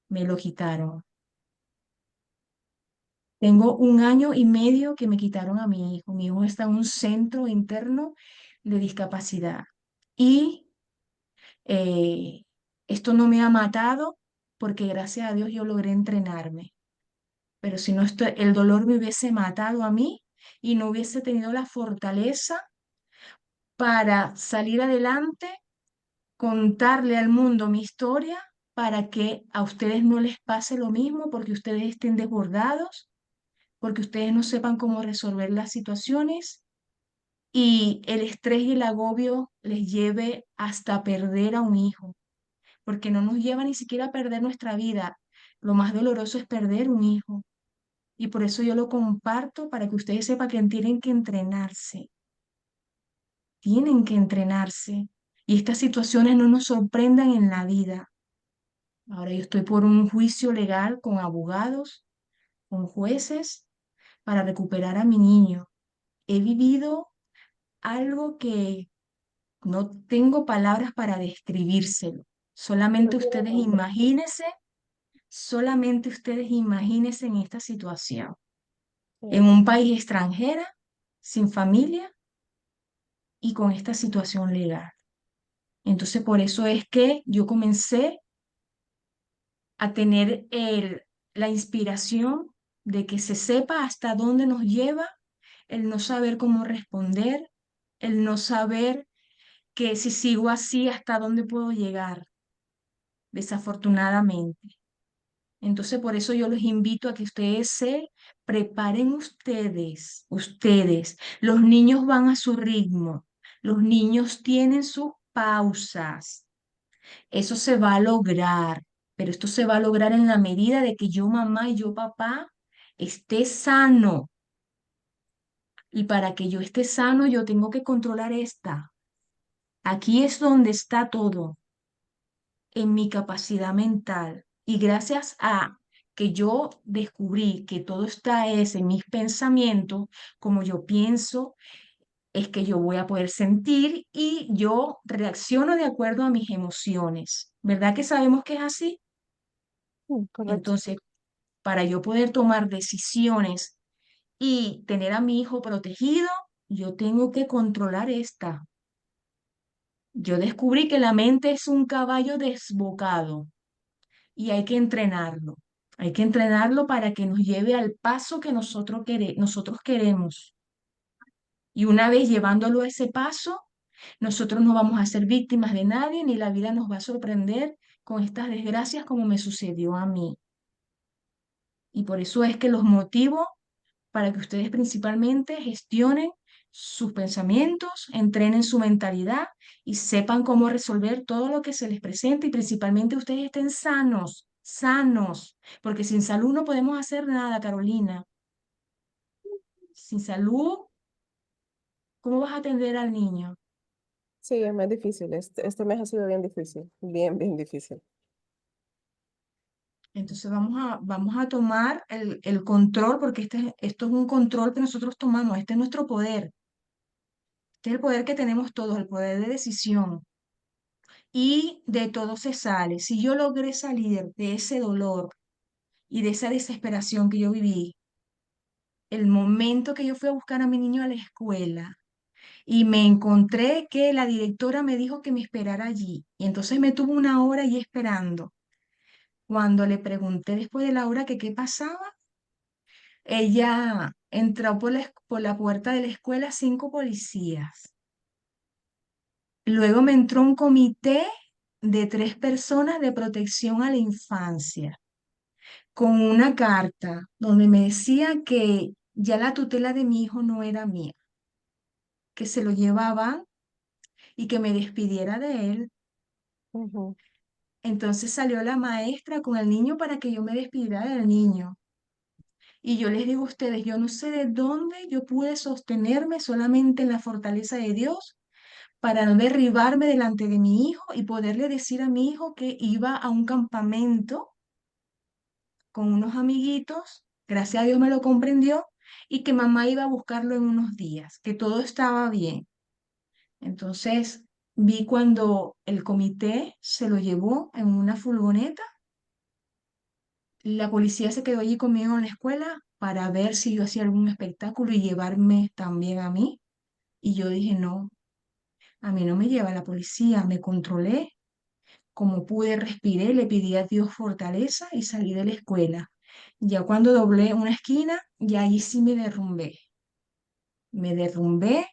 Me lo quitaron. Tengo un año y medio que me quitaron a mi hijo. Mi hijo está en un centro interno de discapacidad. Y Eh, esto no me ha matado porque gracias a Dios yo logré entrenarme. Pero si no, el dolor me hubiese matado a mí y no hubiese tenido la fortaleza para salir adelante, contarle al mundo mi historia para que a ustedes no les pase lo mismo, porque ustedes estén desbordados, porque ustedes no sepan cómo resolver las situaciones y el estrés y el agobio les lleve hasta perder a un hijo, porque no nos lleva ni siquiera a perder nuestra vida. Lo más doloroso es perder un hijo. Y por eso yo lo comparto para que ustedes sepan que tienen que entrenarse. Y estas situaciones no nos sorprendan en la vida. Ahora yo estoy por un juicio legal con abogados, con jueces, para recuperar a mi niño. He vivido algo que no tengo palabras para describírselo. Pero Solamente tiene ustedes nombre. imagínense, solamente ustedes imagínense en esta situación, en Sí. un país extranjero, sin familia y con esta situación legal. Entonces, por eso es que yo comencé a tener la inspiración de que se sepa hasta dónde nos lleva el no saber cómo responder, el no saber que si sigo así, hasta dónde puedo llegar, desafortunadamente. Entonces, por eso yo los invito a que ustedes se preparen ustedes. Los niños van a su ritmo, los niños tienen sus pausas. Eso se va a lograr, pero esto se va a lograr en la medida de que yo mamá y yo papá esté sano. Y para que yo esté sano, yo tengo que controlar esta. Aquí es donde está todo, en mi capacidad mental. Y gracias a que yo descubrí que todo está es en mis pensamientos, como yo pienso, es que yo voy a poder sentir y yo reacciono de acuerdo a mis emociones. ¿Verdad que sabemos que es así? Correcto. Entonces, para yo poder tomar decisiones y tener a mi hijo protegido, yo tengo que controlar esta. Yo descubrí que la mente es un caballo desbocado y hay que entrenarlo. Hay que entrenarlo para que nos lleve al paso que nosotros queremos. Y una vez llevándolo a ese paso, nosotros no vamos a ser víctimas de nadie ni la vida nos va a sorprender con estas desgracias como me sucedió a mí. Y por eso es que los motivo para que ustedes principalmente gestionen sus pensamientos, entrenen su mentalidad y sepan cómo resolver todo lo que se les presente y principalmente ustedes estén sanos, sanos, porque sin salud no podemos hacer nada, Carolina. Sin salud, ¿cómo vas a atender al niño? Sí, es más difícil. Este mes ha sido bien difícil. Bien, bien difícil. Entonces vamos a tomar el control, porque esto es un control que nosotros tomamos, este es nuestro poder, este es el poder que tenemos todos, el poder de decisión. Y de todo se sale. Si yo logré salir de ese dolor y de esa desesperación que yo viví, el momento que yo fui a buscar a mi niño a la escuela y me encontré que la directora me dijo que me esperara allí, y entonces me tuvo una hora allí esperando. Cuando le pregunté después de la hora que qué pasaba, ella entró por la puerta de la escuela 5 policías. Luego me entró un comité de 3 personas de protección a la infancia, con una carta donde me decía que ya la tutela de mi hijo no era mía, que se lo llevaban y que me despidiera de él. Ujú. Entonces salió la maestra con el niño para que yo me despidiera del niño. Y yo les digo a ustedes, yo no sé de dónde yo pude sostenerme solamente en la fortaleza de Dios para no derribarme delante de mi hijo y poderle decir a mi hijo que iba a un campamento con unos amiguitos, gracias a Dios me lo comprendió, y que mamá iba a buscarlo en unos días, que todo estaba bien. Entonces vi cuando el comité se lo llevó en una furgoneta, la policía se quedó allí conmigo en la escuela para ver si yo hacía algún espectáculo y llevarme también a mí. Y yo dije, no, a mí no me lleva la policía, me controlé. Como pude, respiré, le pedí a Dios fortaleza y salí de la escuela. Ya cuando doblé una esquina, ya ahí sí me derrumbé. Me derrumbé,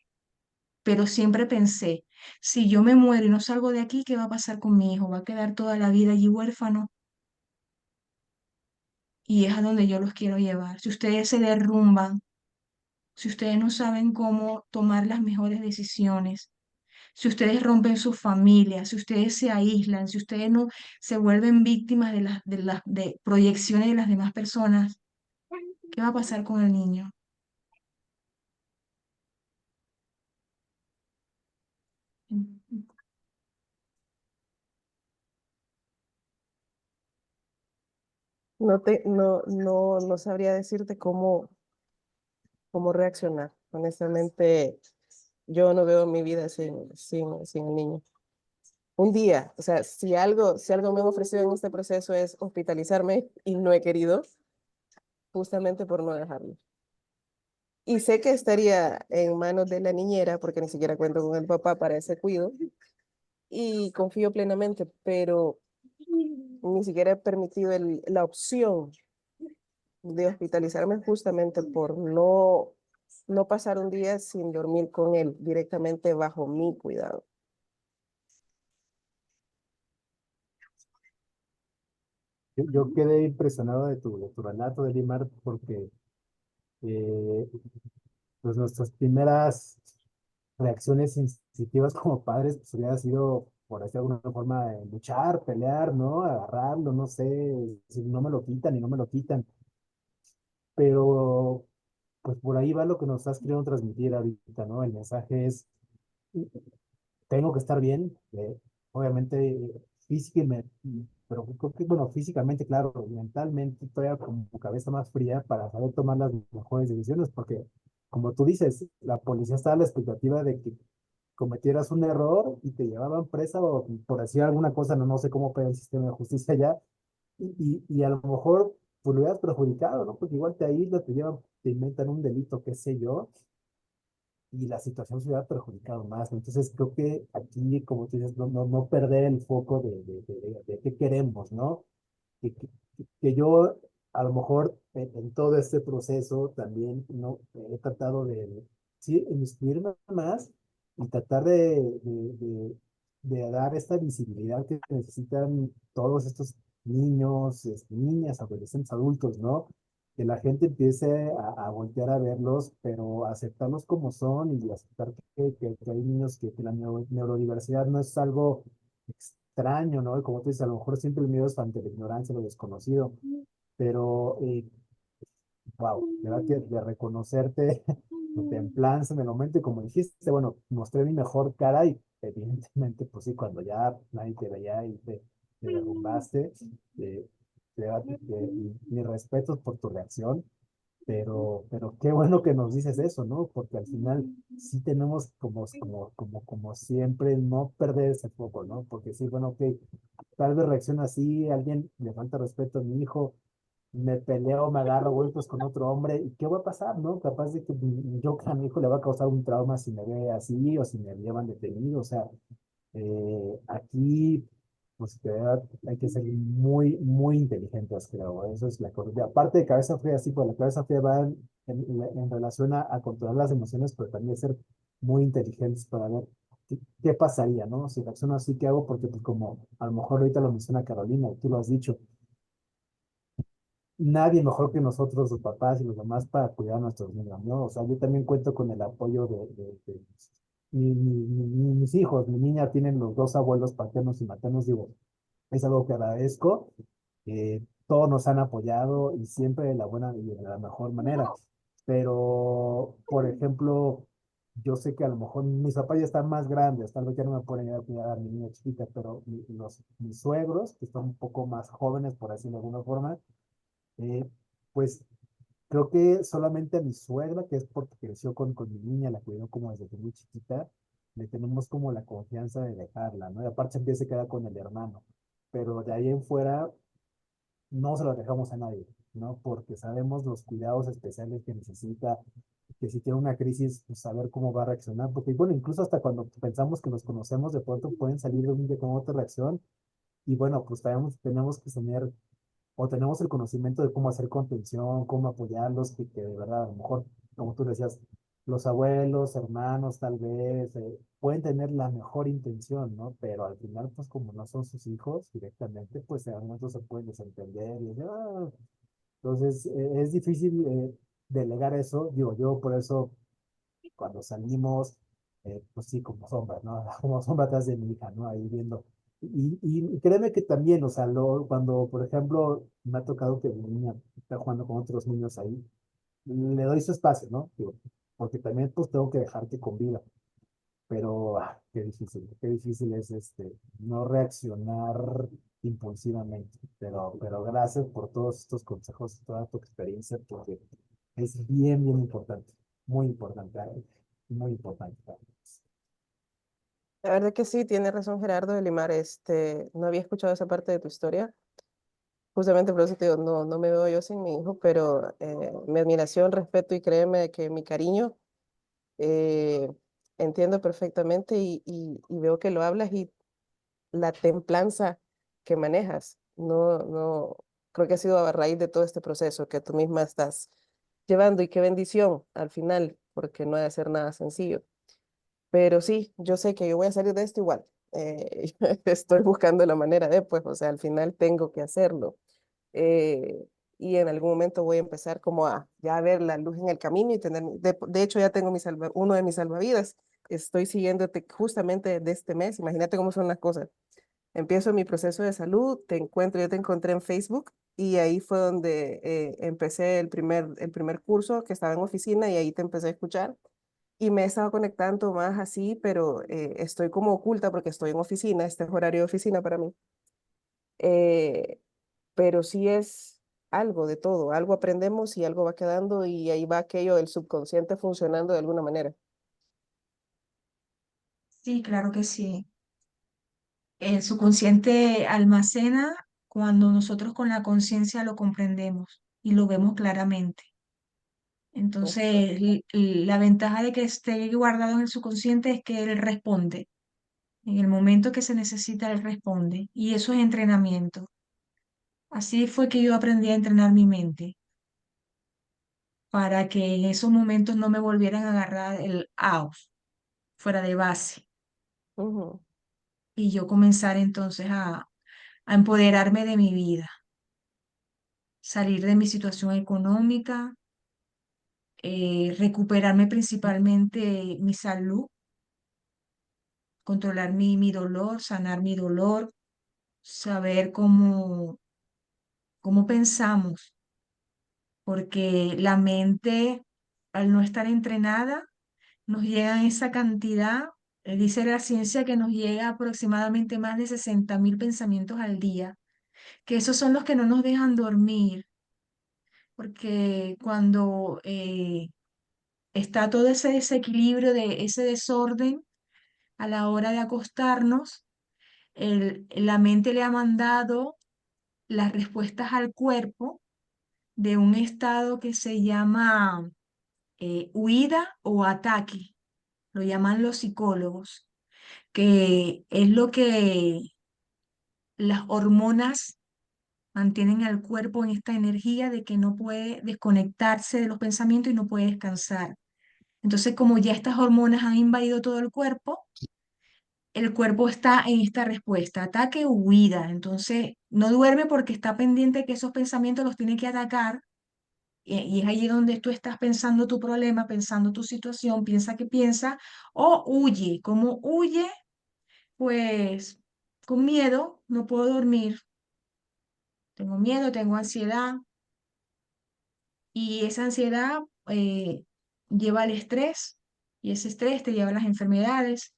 pero siempre pensé, Si yo me muero y no salgo de aquí, ¿qué va a pasar con mi hijo? ¿Va a quedar toda la vida allí huérfano? Y es a donde yo los quiero llevar. Si ustedes se derrumban, si ustedes no saben cómo tomar las mejores decisiones, si ustedes rompen su familia, si ustedes se aíslan, si ustedes no se vuelven víctimas de proyecciones de las demás personas, ¿qué va a pasar con el niño? No sabría decirte cómo reaccionar. Honestamente, yo no veo mi vida sin el niño. Un día, o sea, si algo me han ofrecido en este proceso es hospitalizarme y no he querido, justamente por no dejarlo. Y sé que estaría en manos de la niñera, porque ni siquiera cuento con el papá para ese cuido, y confío plenamente, pero ni siquiera he permitido la opción de hospitalizarme justamente por no pasar un día sin dormir con él directamente bajo mi cuidado. Yo quedé impresionado de tu relato, de Limar, porque pues nuestras primeras reacciones instintivas como padres, pues hubiera sido, por decirlo de alguna forma, luchar, pelear, ¿no? Agarrarlo, no sé, si no me lo quitan y no me lo quitan. Pero, pues por ahí va lo que nos estás queriendo transmitir ahorita, ¿no? El mensaje es, tengo que estar bien, obviamente física pero creo que, bueno, físicamente, claro, mentalmente todavía como cabeza más fría para saber tomar las mejores decisiones, porque como tú dices, la policía está a la expectativa de que cometieras un error y te llevaban presa o por decir alguna cosa, no sé cómo opera el sistema de justicia allá, y a lo mejor pues lo hubieras perjudicado, ¿no? Porque igual te aíslan, te llevan, te inventan un delito, qué sé yo, y la situación se hubiera perjudicado más. Entonces creo que aquí, como tú dices, no perder el foco de qué queremos, ¿no? Que yo a lo mejor en todo este proceso también no he tratado de, sí, inmiscuirme más y tratar de dar esta visibilidad que necesitan todos estos niños, niñas, adolescentes, adultos, ¿no? Que la gente empiece a voltear a verlos, pero aceptarlos como son y aceptar que hay niños que la neurodiversidad no es algo extraño, ¿no? Y como tú dices, a lo mejor siempre el miedo es ante la ignorancia, lo desconocido, pero, wow, ¿verdad? Que de reconocerte tu templanza en el momento y como dijiste, bueno, mostré mi mejor cara y evidentemente, pues sí, cuando ya nadie te veía y te derrumbaste, eh, mi respeto por tu reacción, pero qué bueno que nos dices eso, ¿no? Porque al final sí tenemos como siempre no perder ese foco, ¿no? Porque sí, bueno, ok, tal vez reacciona así, alguien le falta respeto a mi hijo, me peleo, me agarro golpes con otro hombre, ¿y qué va a pasar, no? Capaz de que yo a mi hijo le va a causar un trauma si me ve así o si me llevan detenido, o sea, aquí, pues de verdad, hay que ser muy inteligentes, creo. Eso es la cosa. Aparte de cabeza fría, sí, pues la cabeza fría va en relación a controlar las emociones, pero también ser muy inteligentes para ver qué pasaría, ¿no? Si reacciono así, ¿qué hago? Porque, pues, como a lo mejor ahorita lo menciona Carolina, y tú lo has dicho, nadie mejor que nosotros, los papás y los demás, para cuidar a nuestros niños, ¿no? O sea, yo también cuento con el apoyo de mis hijos, mi niña tienen los dos abuelos paternos y maternos, digo, es algo que agradezco. Todos nos han apoyado y siempre de la buena y de la mejor manera. Pero, por ejemplo, yo sé que a lo mejor mis papás ya están más grandes, tal vez ya no me pueden ir a cuidar a mi niña chiquita, pero mis suegros, que están un poco más jóvenes, por decirlo de alguna forma, eh, pues creo que solamente a mi suegra, que es porque creció con mi niña, la cuidó como desde que muy chiquita, le tenemos como la confianza de dejarla, ¿no? Y aparte siempre se queda con el hermano. Pero de ahí en fuera no se lo dejamos a nadie, ¿no? Porque sabemos los cuidados especiales que necesita, que si tiene una crisis, pues saber cómo va a reaccionar. Porque, bueno, incluso hasta cuando pensamos que los conocemos, de pronto pueden salir de un día con otra reacción. Y bueno, pues tenemos que tener o tenemos el conocimiento de cómo hacer contención, cómo apoyarlos, que de verdad, a lo mejor, como tú decías, los abuelos, hermanos, tal vez, pueden tener la mejor intención, ¿no? Pero al final, pues como no son sus hijos directamente, pues a muchos se pueden desentender y decir, "Ah". Entonces, es difícil delegar eso. Digo, yo por eso cuando salimos, pues sí, como sombra, ¿no? Como sombra atrás de mi hija, ¿no? Ahí viendo. Y créeme que también, o sea, cuando, por ejemplo, me ha tocado que mi niña está jugando con otros niños ahí, le doy su espacio, ¿no? Digo, porque también pues tengo que dejar que conviva. Pero qué difícil es no reaccionar impulsivamente. Pero gracias por todos estos consejos, toda tu experiencia, porque es bien, bien importante, muy importante. La verdad que sí, tiene razón Gerardo de Limar, no había escuchado esa parte de tu historia. Justamente por eso te digo, no, no me veo yo sin mi hijo, pero mi admiración, respeto y créeme que mi cariño, eh, entiendo perfectamente y veo que lo hablas y la templanza que manejas. No, no, creo que ha sido a raíz de todo este proceso que tú misma estás llevando y qué bendición al final, porque no ha de ser nada sencillo. Pero sí, yo sé que yo voy a salir de esto igual. Estoy buscando la manera de, pues, o sea, al final tengo que hacerlo. eh, y en algún momento voy a empezar como a ya ver la luz en el camino y tener, de hecho ya tengo uno de mis salvavidas. Estoy siguiéndote justamente de este mes. Imagínate cómo son las cosas. Empiezo mi proceso de salud, yo te encontré en Facebook y ahí fue donde empecé el primer curso que estaba en oficina y ahí te empecé a escuchar y me he estado conectando más así, pero estoy como oculta porque estoy en oficina, este es horario de oficina para mí. Eh, pero sí es algo de todo, algo aprendemos y algo va quedando y ahí va aquello del subconsciente funcionando de alguna manera. Sí, claro que sí. El subconsciente almacena cuando nosotros con la conciencia lo comprendemos y lo vemos claramente. Exacto. Entonces, la ventaja de que esté guardado en el subconsciente es que él responde. En el momento que se necesita, él responde. Y eso es entrenamiento. Así fue que yo aprendí a entrenar mi mente para que en esos momentos no me volvieran a agarrar el out, fuera de base. Ujú, Y yo comenzar entonces a empoderarme de mi vida, salir de mi situación económica, recuperarme principalmente mi salud, controlar mi dolor, sanar mi dolor, saber cómo pensamos, porque la mente, al no estar entrenada, nos llega esa cantidad, dice la ciencia que nos llega aproximadamente más de 60.000 pensamientos al día, que esos son los que no nos dejan dormir, porque cuando está todo ese desequilibrio, de ese desorden a la hora de acostarnos, la mente le ha mandado las respuestas al cuerpo de un estado que se llama huida o ataque, lo llaman los psicólogos, que es lo que las hormonas mantienen al cuerpo en esta energía de que no puede desconectarse de los pensamientos y no puede descansar. Entonces, como ya estas hormonas han invadido todo el cuerpo está en esta respuesta, ataque o huida. Entonces, no duerme porque está pendiente que esos pensamientos los tiene que atacar. Y es allí donde tú estás pensando tu problema, pensando tu situación, piensa que piensa, o huye. Como huye, pues con miedo, no puedo dormir, tengo miedo, tengo ansiedad, y esa ansiedad lleva al estrés, y ese estrés te lleva a las enfermedades.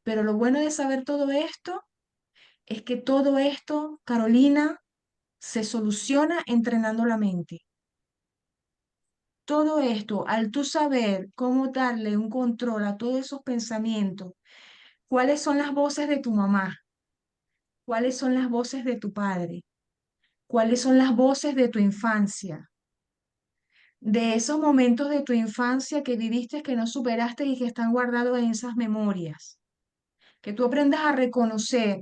Pero lo bueno de saber todo esto es que todo esto, Carolina, se soluciona entrenando la mente. Todo esto, al tú saber cómo darle un control a todos esos pensamientos, cuáles son las voces de tu mamá, cuáles son las voces de tu padre, cuáles son las voces de tu infancia, de esos momentos de tu infancia que viviste, que no superaste y que están guardados en esas memorias, que tú aprendas a reconocer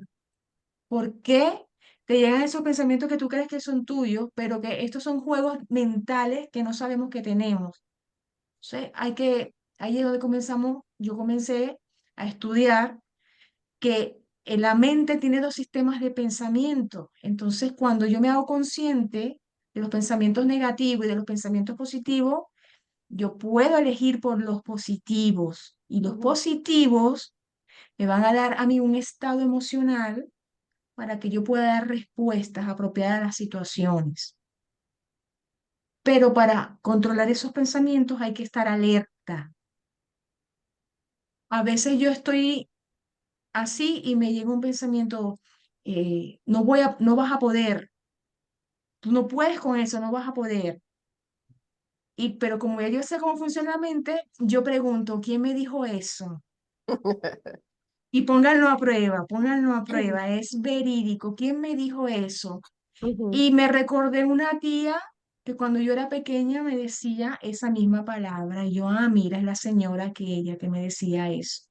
por qué te llegan esos pensamientos que tú crees que son tuyos, pero que estos son juegos mentales que no sabemos que tenemos. Entonces, ahí es donde yo comencé a estudiar que la mente tiene dos sistemas de pensamiento. Entonces, cuando yo me hago consciente de los pensamientos negativos y de los pensamientos positivos, yo puedo elegir por los positivos. Y los Ujú. positivos me van a dar a mí un estado emocional para que yo pueda dar respuestas apropiadas a las situaciones. Pero para controlar esos pensamientos hay que estar alerta. A veces yo estoy así y me llega un pensamiento, no vas a poder, tú no puedes con eso, no vas a poder. Pero como ya yo sé cómo funciona la mente, yo pregunto, ¿quién me dijo eso? Y pónganlo a prueba, es verídico. ¿Quién me dijo eso? Ujú. Y me recordé una tía que cuando yo era pequeña me decía esa misma palabra. Y yo, mira, es la señora aquella que me decía eso.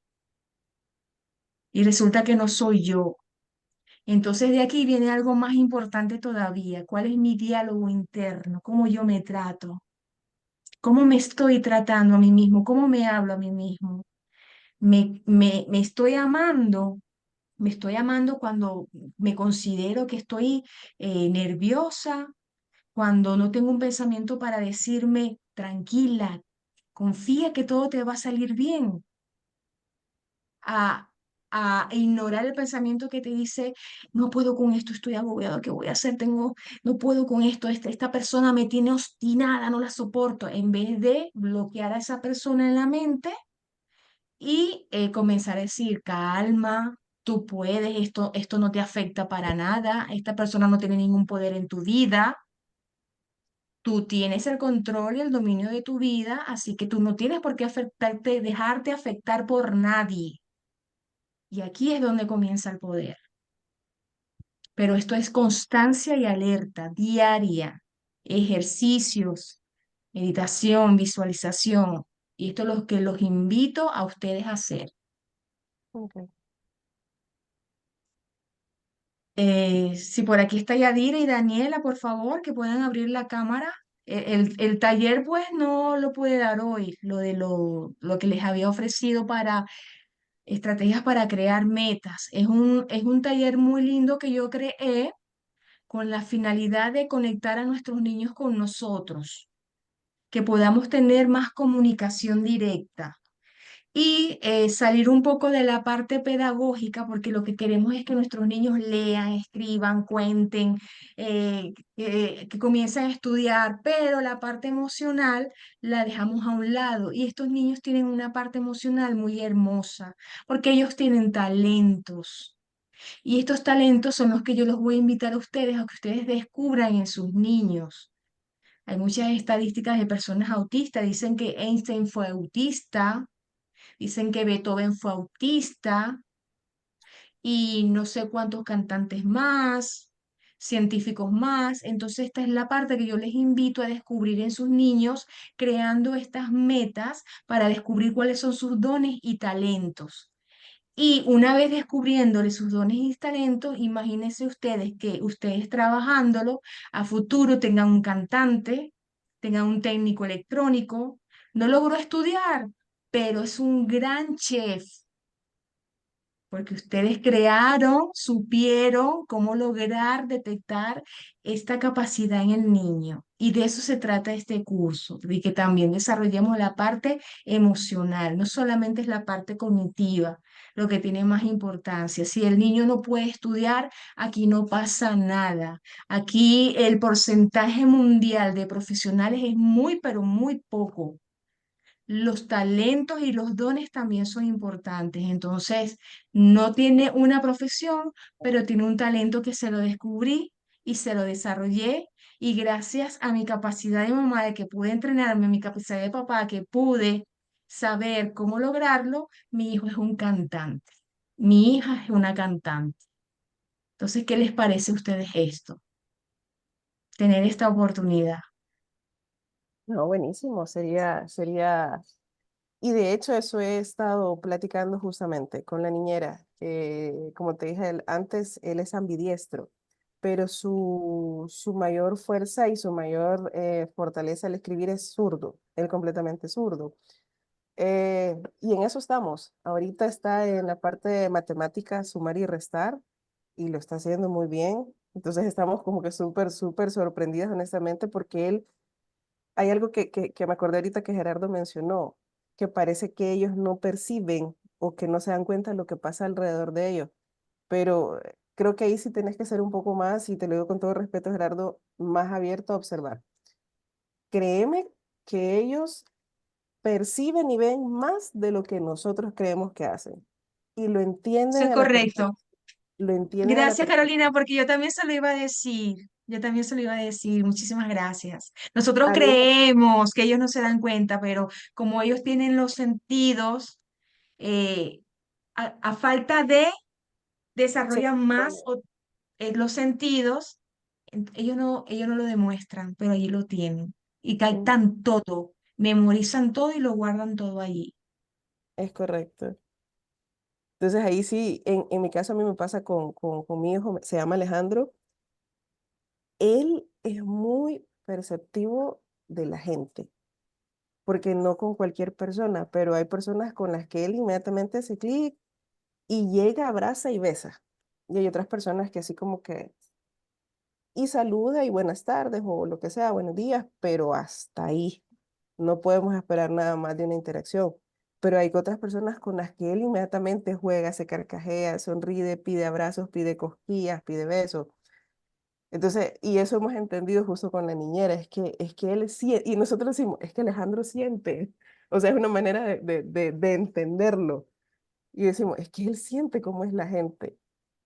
Y resulta que no soy yo. Entonces de aquí viene algo más importante todavía. ¿Cuál es mi diálogo interno? ¿Cómo yo me trato? ¿Cómo me estoy tratando a mí mismo? ¿Cómo me hablo a mí mismo? Me estoy amando? ¿Me estoy amando cuando me considero que estoy nerviosa? Cuando no tengo un pensamiento para decirme, tranquila, confía que todo te va a salir bien, a, a ignorar el pensamiento que te dice, no puedo con esto, estoy agobiado, ¿qué voy a hacer? No puedo con esto, esta persona me tiene obstinada, no la soporto, en vez de bloquear a esa persona en la mente y comenzar a decir, calma. Tú puedes, esto no te afecta para nada, esta persona no tiene ningún poder en tu vida. Tú tienes el control y el dominio de tu vida, así que tú no tienes por qué dejarte afectar por nadie. Y aquí es donde comienza el poder. Pero esto es constancia y alerta diaria, ejercicios, meditación, visualización. Y esto es lo que los invito a ustedes a hacer. Okay. Si por aquí está Yadira y Daniela, por favor, que puedan abrir la cámara. El taller, pues, no lo pude dar hoy, lo que les había ofrecido para estrategias para crear metas. Es un taller muy lindo que yo creé con la finalidad de conectar a nuestros niños con nosotros, que podamos tener más comunicación directa y salir un poco de la parte pedagógica, porque lo que queremos es que nuestros niños lean, escriban, cuenten, que comiencen a estudiar, pero la parte emocional la dejamos a un lado. Y estos niños tienen una parte emocional muy hermosa, porque ellos tienen talentos. Y estos talentos son los que yo los voy a invitar a ustedes a que ustedes descubran en sus niños. Hay muchas estadísticas de personas autistas. Dicen que Einstein fue autista, dicen que Beethoven fue autista y no sé cuántos cantantes más, científicos más. Entonces esta es la parte que yo les invito a descubrir en sus niños, creando estas metas para descubrir cuáles son sus dones y talentos. Y una vez descubriéndole sus dones y talentos, imagínense ustedes que ustedes trabajándolo a futuro tengan un cantante, tengan un técnico electrónico, no logró estudiar, pero es un gran chef, porque ustedes crearon, supieron cómo lograr detectar esta capacidad en el niño. Y de eso se trata este curso, de que también desarrollemos la parte emocional, no solamente es la parte cognitiva lo que tiene más importancia. Si el niño no puede estudiar, aquí no pasa nada. Aquí el porcentaje mundial de profesionales es muy, pero muy poco. Los talentos y los dones también son importantes. Entonces, no tiene una profesión, pero tiene un talento que se lo descubrí y se lo desarrollé. Y gracias a mi capacidad de mamá, de que pude entrenarme, mi capacidad de papá, que pude saber cómo lograrlo, mi hijo es un cantante. Mi hija es una cantante. Entonces, ¿qué les parece a ustedes esto? Tener esta oportunidad. No, buenísimo, y de hecho eso he estado platicando justamente con la niñera. Como te dije antes, él es ambidiestro. pero su mayor fuerza y su mayor fortaleza al escribir es zurdo, él completamente zurdo. Y en eso estamos. Ahorita está en la parte de matemáticas, sumar y restar, y lo está haciendo muy bien. Entonces estamos como que súper, súper sorprendidas, honestamente, porque él, hay algo que me acordé ahorita que Gerardo mencionó, que parece que ellos no perciben o que no se dan cuenta de lo que pasa alrededor de ellos. Pero creo que ahí sí tenés que ser un poco más, y te lo digo con todo respeto, Gerardo, más abierto a observar. Créeme que ellos perciben y ven más de lo que nosotros creemos que hacen. Y lo Eso entienden es a la perfección. correcto. Lo entienden a la Gracias, Carolina, perfección. porque yo también se lo iba a decir. Yo también se lo iba a decir. Muchísimas gracias. Nosotros A mí, creemos que ellos no se dan cuenta, pero como ellos tienen los sentidos, eh, a falta de sí, desarrollan más los sentidos, ellos no lo demuestran, pero allí lo tienen. Y mm, captan todo, memorizan todo y lo guardan todo allí. es correcto. Entonces ahí sí, en mi caso a mí me pasa con mi hijo, se llama Alejandro. Él es muy perceptivo de la gente, porque no con cualquier persona, pero hay personas con las que él inmediatamente hace clic y llega, abraza y besa. Y hay otras personas que así como que, y saluda y buenas tardes o lo que sea, buenos días, pero hasta ahí. No podemos esperar nada más de una interacción. Pero hay otras personas con las que él inmediatamente juega, se carcajea, sonríe, pide abrazos, pide cosquillas, pide besos. Entonces, y eso hemos entendido justo con la niñera, es que él siente, y nosotros decimos, es que Alejandro siente. O sea, es una manera de entenderlo. Y decimos, es que él siente cómo es la gente,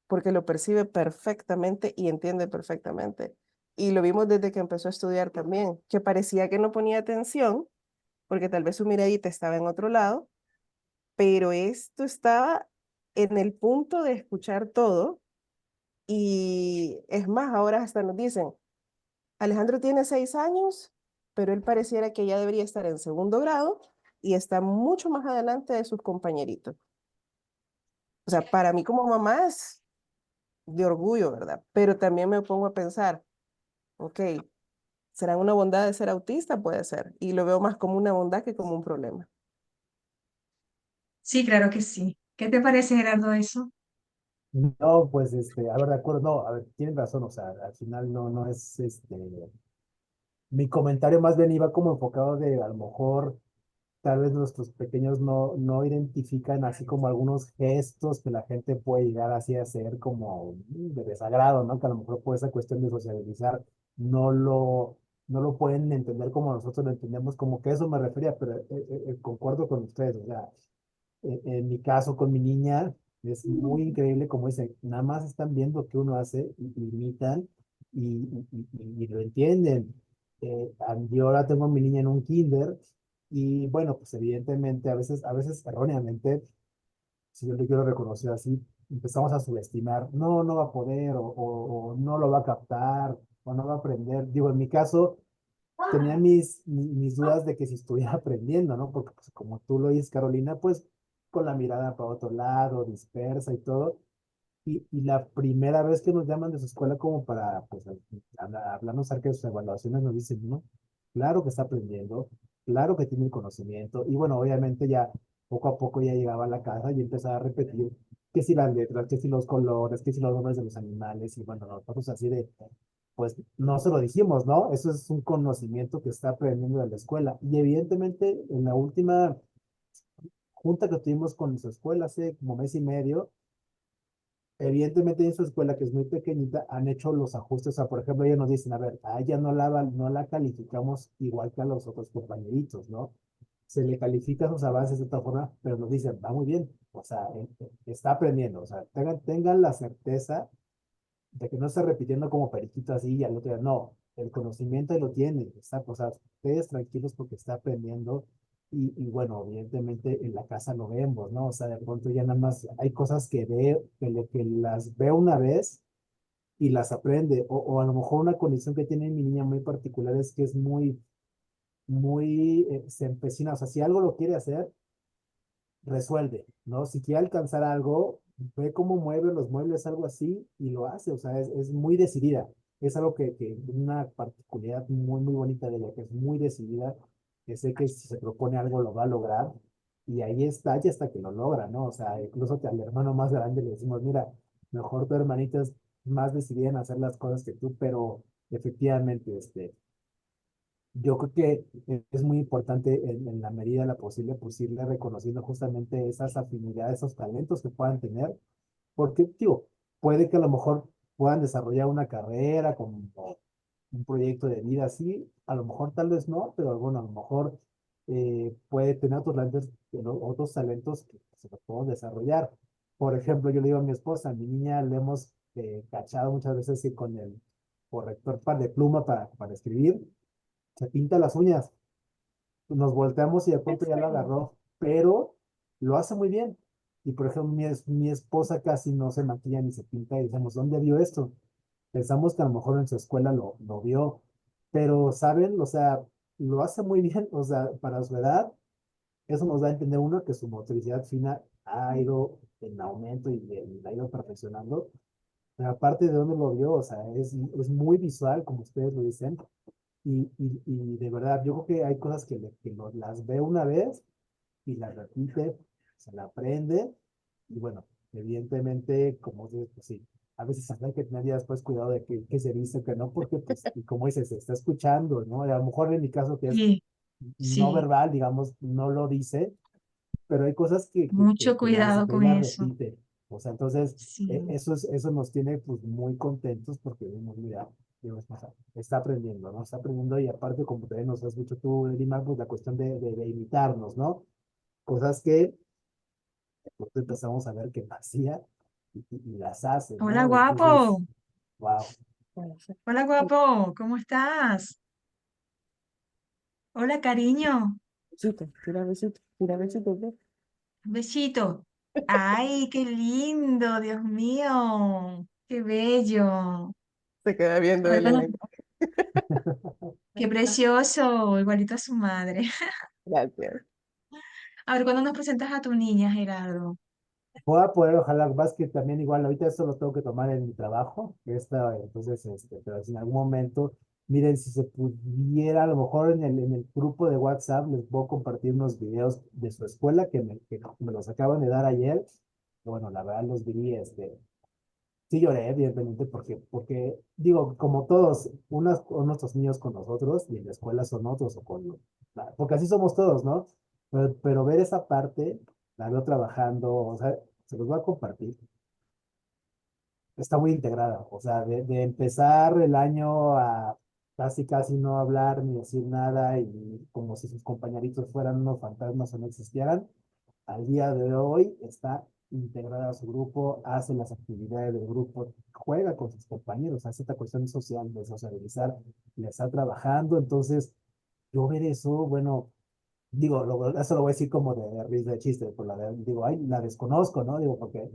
porque lo percibe perfectamente y entiende perfectamente. Y lo vimos desde que empezó a estudiar también, que parecía que no ponía atención, porque tal vez su miradita estaba en otro lado, pero esto estaba en el punto de escuchar todo. Y es más, ahora hasta nos dicen, Alejandro tiene 6 años, pero él pareciera que ya debería estar en segundo grado y está mucho más adelante de sus compañeritos. O sea, para mí como mamá es de orgullo, ¿verdad? Pero también me pongo a pensar, ok, ¿será una bondad de ser autista? Puede ser. Y lo veo más como una bondad que como un problema. Sí, claro que sí. ¿Qué te parece, Gerardo, eso? No, pues, a ver, de acuerdo, no, a ver, tienen razón, o sea, al final no es, mi comentario más bien iba como enfocado de, a lo mejor, tal vez nuestros pequeños no identifican así como algunos gestos que la gente puede llegar así a hacer como de desagrado, ¿no? Que a lo mejor por esa cuestión de sociabilizar no lo, no lo pueden entender como nosotros lo entendemos, como que eso me refería, pero concuerdo con ustedes, o sea, en mi caso con mi niña es muy increíble como dicen, nada más están viendo qué uno hace y imitan y lo entienden. Yo ahora tengo a mi niña en un kinder y bueno, pues evidentemente a veces erróneamente, si yo le quiero reconocer así, empezamos a subestimar, no va a poder o no lo va a captar o no va a aprender. Digo, en mi caso tenía mis dudas de que si estuviera aprendiendo, ¿no? Porque pues, como tú lo dices, Carolina, pues con la mirada para otro lado, dispersa y todo. Y la primera vez que nos llaman de su escuela como para, pues, hablarnos acerca de sus evaluaciones, nos dicen, ¿no? Claro que está aprendiendo, claro que tiene el conocimiento. Y bueno, obviamente ya poco a poco ya llegaba a la casa y empezaba a repetir que si las letras, que si los colores, que si los nombres de los animales. Y bueno, nosotros así de, pues no se lo dijimos, ¿no? Eso es un conocimiento que está aprendiendo de la escuela. Y evidentemente en la última junta que tuvimos con su escuela hace como mes y medio, evidentemente en su escuela, que es muy pequeñita, han hecho los ajustes. O sea, por ejemplo, ellos nos dicen, a ver, a ella no la calificamos igual que a los otros compañeritos, ¿no? Se le califica sus avances de otra forma, pero nos dicen, va muy bien, o sea, está aprendiendo, o sea, tengan la certeza de que no está repitiendo como periquito así y al otro día, no, el conocimiento lo tiene, está, o sea, ustedes tranquilos porque está aprendiendo y bueno, evidentemente en la casa lo vemos, ¿no? O sea, de pronto ya nada más hay cosas que ve, que las ve una vez y las aprende, o a lo mejor una condición que tiene mi niña muy particular es que es muy, se empecina, o sea, si algo lo quiere hacer, resuelve, ¿no? Si quiere alcanzar algo, ve cómo mueve los muebles, algo así, y lo hace, o sea, es muy decidida. Es algo una particularidad muy, muy bonita de ella, que es muy decidida, que sé que si se propone algo lo va a lograr, y ahí está, y hasta que lo logra, ¿no? O sea, incluso que al hermano más grande le decimos, mira, mejor tu hermanita es más decidida en hacer las cosas que tú, pero efectivamente, yo creo que es muy importante en la medida de la posible, pues irle reconociendo justamente esas afinidades, esos talentos que puedan tener, porque, tío, puede que a lo mejor puedan desarrollar una carrera como un proyecto de vida así, a lo mejor tal vez no, pero bueno, a lo mejor puede tener otros talentos que se los podemos desarrollar. Por ejemplo, yo le digo a mi esposa, a mi niña le hemos cachado muchas veces que con el corrector de pluma para escribir, se pinta las uñas, nos volteamos y de ¿En pronto ya lo serio? agarró, pero lo hace muy bien. Y por ejemplo, mi esposa casi no se maquilla ni se pinta y decimos, ¿dónde vio esto? Pensamos que a lo mejor en su escuela lo vio, pero, ¿saben? O sea, lo hace muy bien, o sea, para su edad, eso nos da a entender uno que su motricidad fina ha ido en aumento y la ha ido perfeccionando. Pero aparte de dónde lo vio, o sea, es muy visual, como ustedes lo dicen, y de verdad, yo creo que hay cosas las ve una vez y las repite, se la aprende, y bueno, evidentemente, como dices, pues sí, a veces hay que tener ya después cuidado de que se dice, que no, porque pues, y como dices, se está escuchando, ¿no? Y a lo mejor en mi caso que es Sí, no sí, verbal, digamos, no lo dice, pero hay cosas mucho que cuidado ve y con las eso. repite. O sea, entonces, Sí. eso nos tiene pues muy contentos porque vemos, mira, Dios, o sea, está aprendiendo, ¿no? Está aprendiendo y aparte, como también nos has dicho tú, Edimar, pues la cuestión de imitarnos, ¿no? Cosas que pues, empezamos a ver que hacía y las hace, Hola, ¿no? Entonces, guapo. wow. Bueno, sí. Hola, guapo. ¿Cómo estás? Hola, cariño. Besito, tira besito, ve. Un besito. Ay, qué lindo, Dios mío. Qué bello. Se queda viendo A ver, él en la cuándo- imagen. qué precioso, igualito a su madre. Gracias. A ver, ¿cuándo nos presentas a tu niña, Gerardo? Voy a poder, ojalá, más que también igual, ahorita esto lo tengo que tomar en mi trabajo, entonces, pero si en algún momento, miren, si se pudiera, a lo mejor en el grupo de WhatsApp les puedo compartir unos videos de su escuela que me los acaban de dar ayer. Bueno, la verdad los vi, sí lloré, evidentemente, porque digo, como todos, con nuestros niños con nosotros y en la escuela son otros, porque así somos todos, ¿no? Pero ver esa parte, la veo trabajando, o sea, se los voy a compartir, está muy integrada, o sea, de empezar el año a casi casi no hablar ni decir nada y como si sus compañeritos fueran unos fantasmas o no existieran, al día de hoy está integrada a su grupo, hace las actividades del grupo, juega con sus compañeros, hace esta cuestión social de socializar, le está trabajando, entonces yo ver eso, bueno, digo, eso lo voy a decir como de risa de chiste, por digo, ay, la desconozco, ¿no? Digo, porque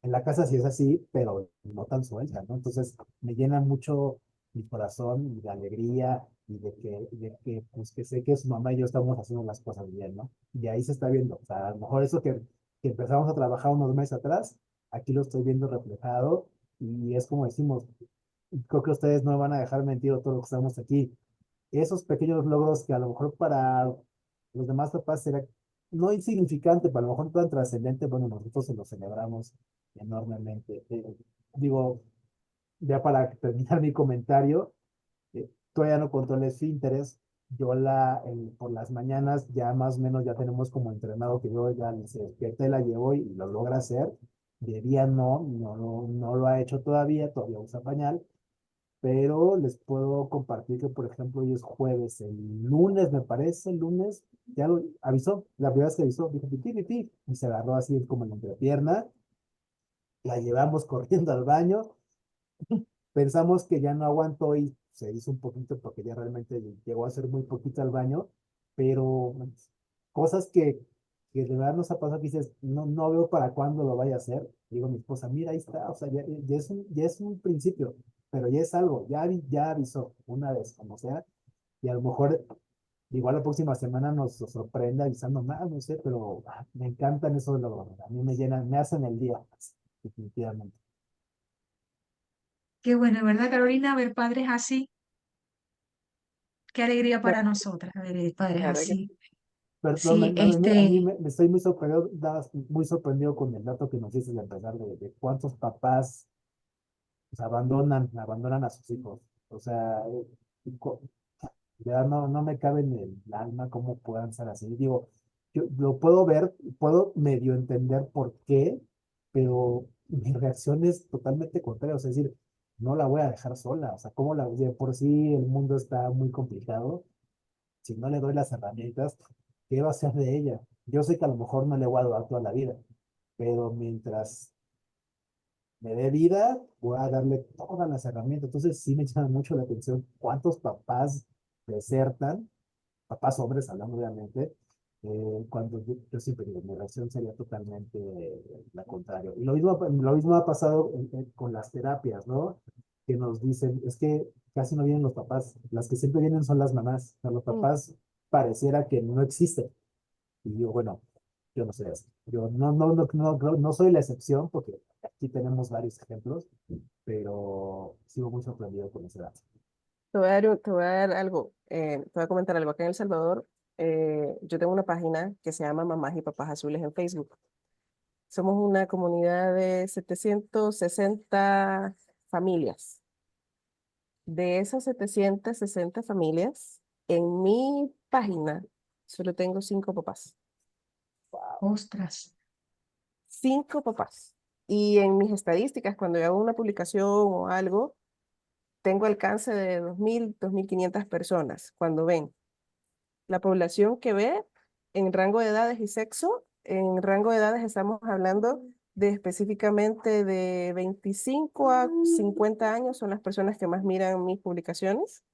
en la casa sí es así, pero no tan suelta, ¿no? Entonces me llena mucho mi corazón de alegría y pues, que sé que su mamá y yo estamos haciendo las cosas bien, ¿no? Y ahí se está viendo. O sea, a lo mejor eso que empezamos a trabajar unos meses atrás, aquí lo estoy viendo reflejado y es como decimos, creo que ustedes no me van a dejar mentir todos los que estamos aquí. Esos pequeños logros que a lo mejor para los demás papás será no insignificante, pero a lo mejor tan trascendente, bueno, nosotros se lo celebramos enormemente. Digo, ya para terminar mi comentario, todavía no controlé esfínteres. Yo por las mañanas ya más o menos ya tenemos como entrenado que yo ya se despierta y la llevo y lo logra hacer. De día no lo ha hecho todavía usa pañal, pero les puedo compartir que, por ejemplo, hoy es jueves, el lunes, me parece, el lunes, ya lo avisó, la primera vez que avisó, dijo pipí, pipí, y se agarró así como en la entrepierna, la llevamos corriendo al baño, pensamos que ya no aguantó y se hizo un poquito porque ya realmente llegó a ser muy poquito al baño, pero cosas que de verdad nos ha pasado que dices, no veo para cuándo lo vaya a hacer. Digo a mi esposa, mira, ahí está, o sea, ya es un principio, pero ya es algo, ya avisó una vez, como sea, y a lo mejor igual la próxima semana nos sorprende avisando más, no sé, pero me encantan eso de a mí me llenan, me hacen el día, definitivamente. Qué bueno, ¿verdad, Carolina? Ver padres así, qué alegría La para nosotras, ver padres verdad que así. Perdón, Sí, a mí me estoy muy sorprendido, muy sorprendido con el dato que nos dices de empezar de cuántos papás pues, abandonan a sus hijos. O sea, co- ya no me cabe en el alma cómo puedan ser así. Digo, yo lo puedo ver, puedo medio entender por qué, pero mi reacción es totalmente contraria. O sea, es decir, no la voy a dejar sola. O sea, ¿cómo la, de por sí el mundo está muy complicado? Si no le doy las herramientas, ¿qué va a hacer de ella? Yo sé que a lo mejor no le voy a dar toda la vida, pero mientras me dé vida, voy a darle todas las herramientas. Entonces sí me llama mucho la atención cuántos papás desertan, papás hombres hablando obviamente, cuando yo siempre digo, mi reacción sería totalmente la contraria. Y lo mismo ha pasado con las terapias, ¿no? Que nos dicen, es que casi no vienen los papás, las que siempre vienen son las mamás, o sea, los mm, papás pareciera que no existen. Y yo, bueno, yo no sé eso. Yo no soy la excepción porque aquí tenemos varios ejemplos, pero sigo muy sorprendido con ese dato. te voy a dar algo, te voy a comentar algo. Acá en El Salvador, yo tengo una página que se llama Mamás y Papás Azules en Facebook. Somos una comunidad de 760 familias. De esas 760 familias, en mi página solo tengo 5 papás. ostras. 5 papás. Y en mis estadísticas, cuando yo hago una publicación o algo, tengo alcance de 2.000, 2.500 personas cuando ven. La población que ve en rango de edades y sexo, en rango de edades estamos hablando de específicamente de 25 a 50 años son las personas que más miran mis publicaciones.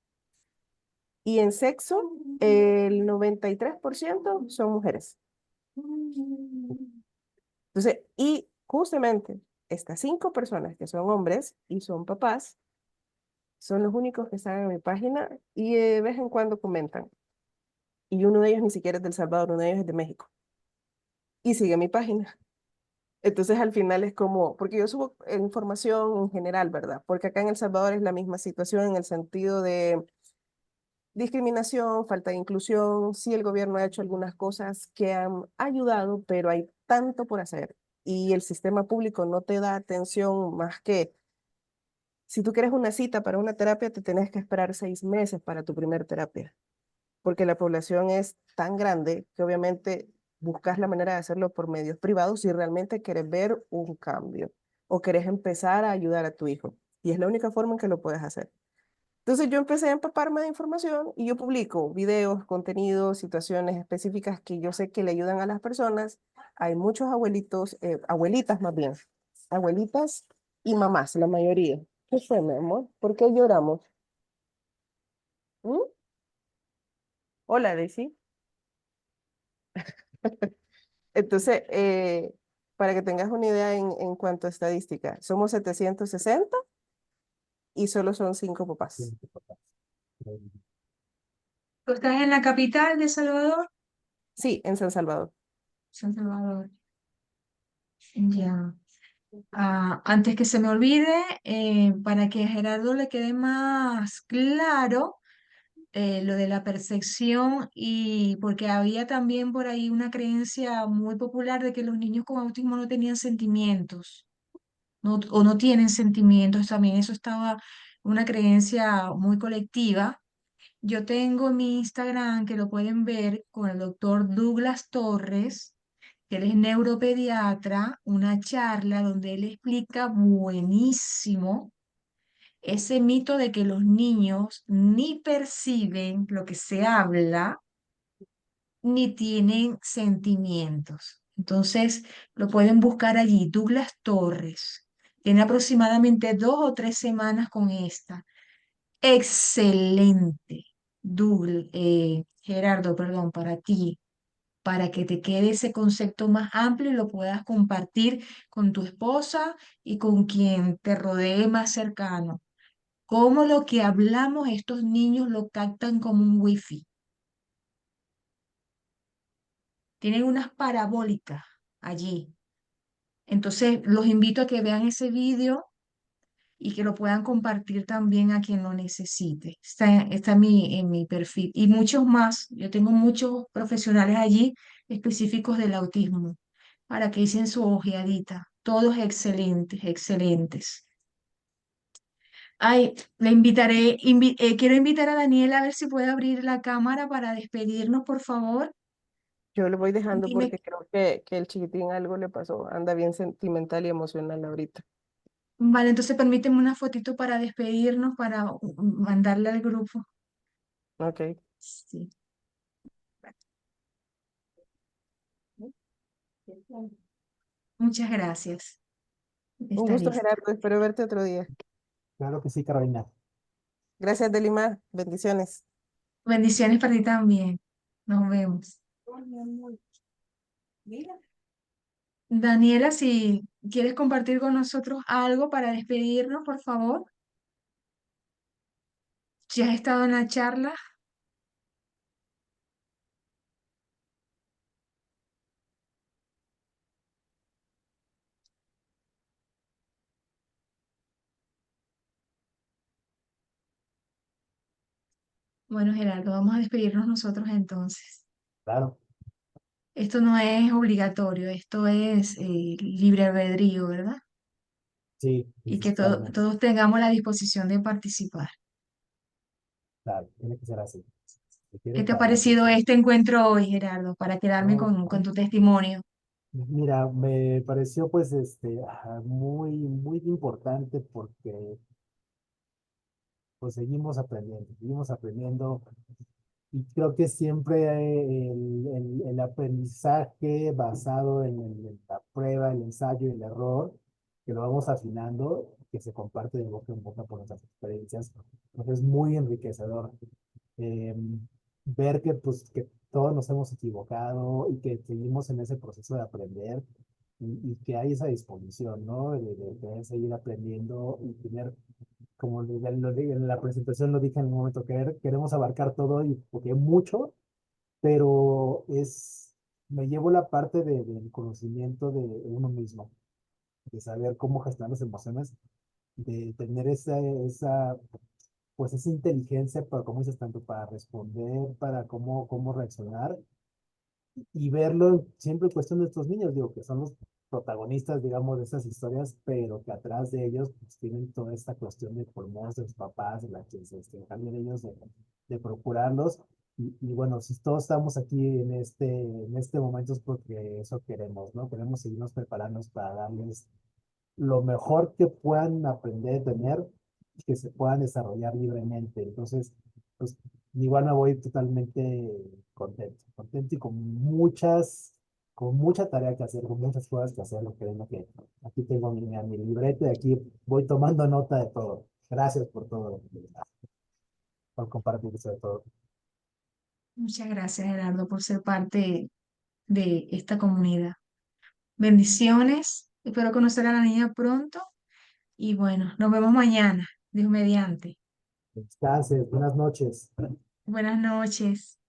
Y en sexo, el 93% son mujeres. Entonces, y justamente estas 5 personas que son hombres y son papás, son los únicos que están en mi página y de vez en cuando comentan. Y uno de ellos ni siquiera es del Salvador, uno de ellos es de México. Y sigue mi página. Entonces al final es como, porque yo subo información en general, ¿verdad? Porque acá en El Salvador es la misma situación en el sentido de discriminación, falta de inclusión. Sí, el gobierno ha hecho algunas cosas que han ayudado, pero hay tanto por hacer. Y el sistema público no te da atención más que, si tú quieres una cita para una terapia, te tenés que esperar 6 meses para tu primer terapia, porque la población es tan grande que obviamente buscas la manera de hacerlo por medios privados si realmente quieres ver un cambio o quieres empezar a ayudar a tu hijo. Y es la única forma en que lo puedes hacer. Entonces yo empecé a empaparme de información y yo publico videos, contenidos, situaciones específicas que yo sé que le ayudan a las personas. Hay muchos abuelitos, abuelitas más bien, abuelitas y mamás, la mayoría. ¿Qué fue, mi amor? ¿Por qué lloramos? ¿Mm? Hola, Daisy. Entonces, para que tengas una idea en cuanto a estadística, somos 760 y solo son 5 papás. ¿Tú estás en la capital de Salvador? Sí, en San Salvador. San Salvador. Ya. Antes que se me olvide, para que a Gerardo le quede más claro lo de la percepción y porque había también por ahí una creencia muy popular de que los niños con autismo no tenían sentimientos, o no tienen sentimientos también. Eso estaba una creencia muy colectiva. Yo tengo en mi Instagram, que lo pueden ver, con el doctor Douglas Torres, que él es neuropediatra, una charla donde él explica buenísimo ese mito de que los niños ni perciben lo que se habla, ni tienen sentimientos. Entonces, lo pueden buscar allí, Douglas Torres. Tiene aproximadamente 2 o 3 semanas con esta. Excelente, Gerardo, perdón, para ti, para que te quede ese concepto más amplio y lo puedas compartir con tu esposa y con quien te rodee más cercano. Cómo lo que hablamos estos niños lo captan como un wifi. Tienen unas parabólicas allí. Entonces, los invito a que vean ese vídeo y que lo puedan compartir también a quien lo necesite. Está en mi perfil. Y muchos más. Yo tengo muchos profesionales allí específicos del autismo para que hicieran su ojeadita. Todos excelentes, excelentes. Ay, quiero invitar a Daniela a ver si puede abrir la cámara para despedirnos, por favor. Yo lo voy dejando Dime, porque creo que el chiquitín algo le pasó. Anda bien sentimental y emocional ahorita. vale, entonces permíteme una fotito para despedirnos, para mandarle al grupo. Ok. Sí. Muchas gracias. Un Está gusto, listo. Gerardo. Espero verte otro día. Claro que sí, Carolina. Gracias, Delima. Bendiciones. Bendiciones para ti también. Nos vemos. Daniela, si quieres compartir con nosotros algo para despedirnos, por favor. Si has estado en la charla, bueno, Gerardo, vamos a despedirnos nosotros entonces. Claro, Esto no es obligatorio, esto es libre albedrío, ¿verdad? sí, sí, Y sí, que totalmente. todos tengamos la disposición de participar. Claro, tiene que ser así. Si ¿Qué quieren te ha para que parecido sea. este encuentro hoy, Gerardo? Para quedarme No, con tu testimonio. mira, me pareció pues muy, muy importante porque pues seguimos aprendiendo y creo que siempre el aprendizaje basado en la prueba, el ensayo y el error, que lo vamos afinando, que se comparte de boca en boca por nuestras experiencias, pues es muy enriquecedor. eh, Ver que, pues, que todos nos hemos equivocado y que seguimos en ese proceso de aprender y que hay esa disposición, ¿no? De querer seguir aprendiendo y tener, como en la presentación lo dije en un momento, queremos abarcar todo y porque hay mucho, pero me llevo la parte del conocimiento de uno mismo, de saber cómo gestionar las emociones, de tener pues esa inteligencia para, como dices, tanto para responder, para cómo reaccionar y verlo siempre en cuestión de estos niños, digo, que son los protagonistas, digamos, de esas historias, pero que atrás de ellos pues, tienen toda esta cuestión de pulmones de sus papás, de la que se encargan ellos de procurarlos. Y bueno, si todos estamos aquí en este momento es porque eso queremos, ¿no? Queremos seguirnos preparándonos para darles lo mejor que puedan aprender a tener y que se puedan desarrollar libremente. Entonces, pues igual me voy totalmente contento y con mucha tarea que hacer, con muchas cosas que hacer, lo que es que aquí tengo mi libreta y aquí voy tomando nota de todo. Gracias por todo, por compartir sobre todo. Muchas gracias, Gerardo, por ser parte de esta comunidad. Bendiciones. Espero conocer a la niña pronto. Y bueno, nos vemos mañana, Dios mediante. Descanses, buenas noches. Buenas noches.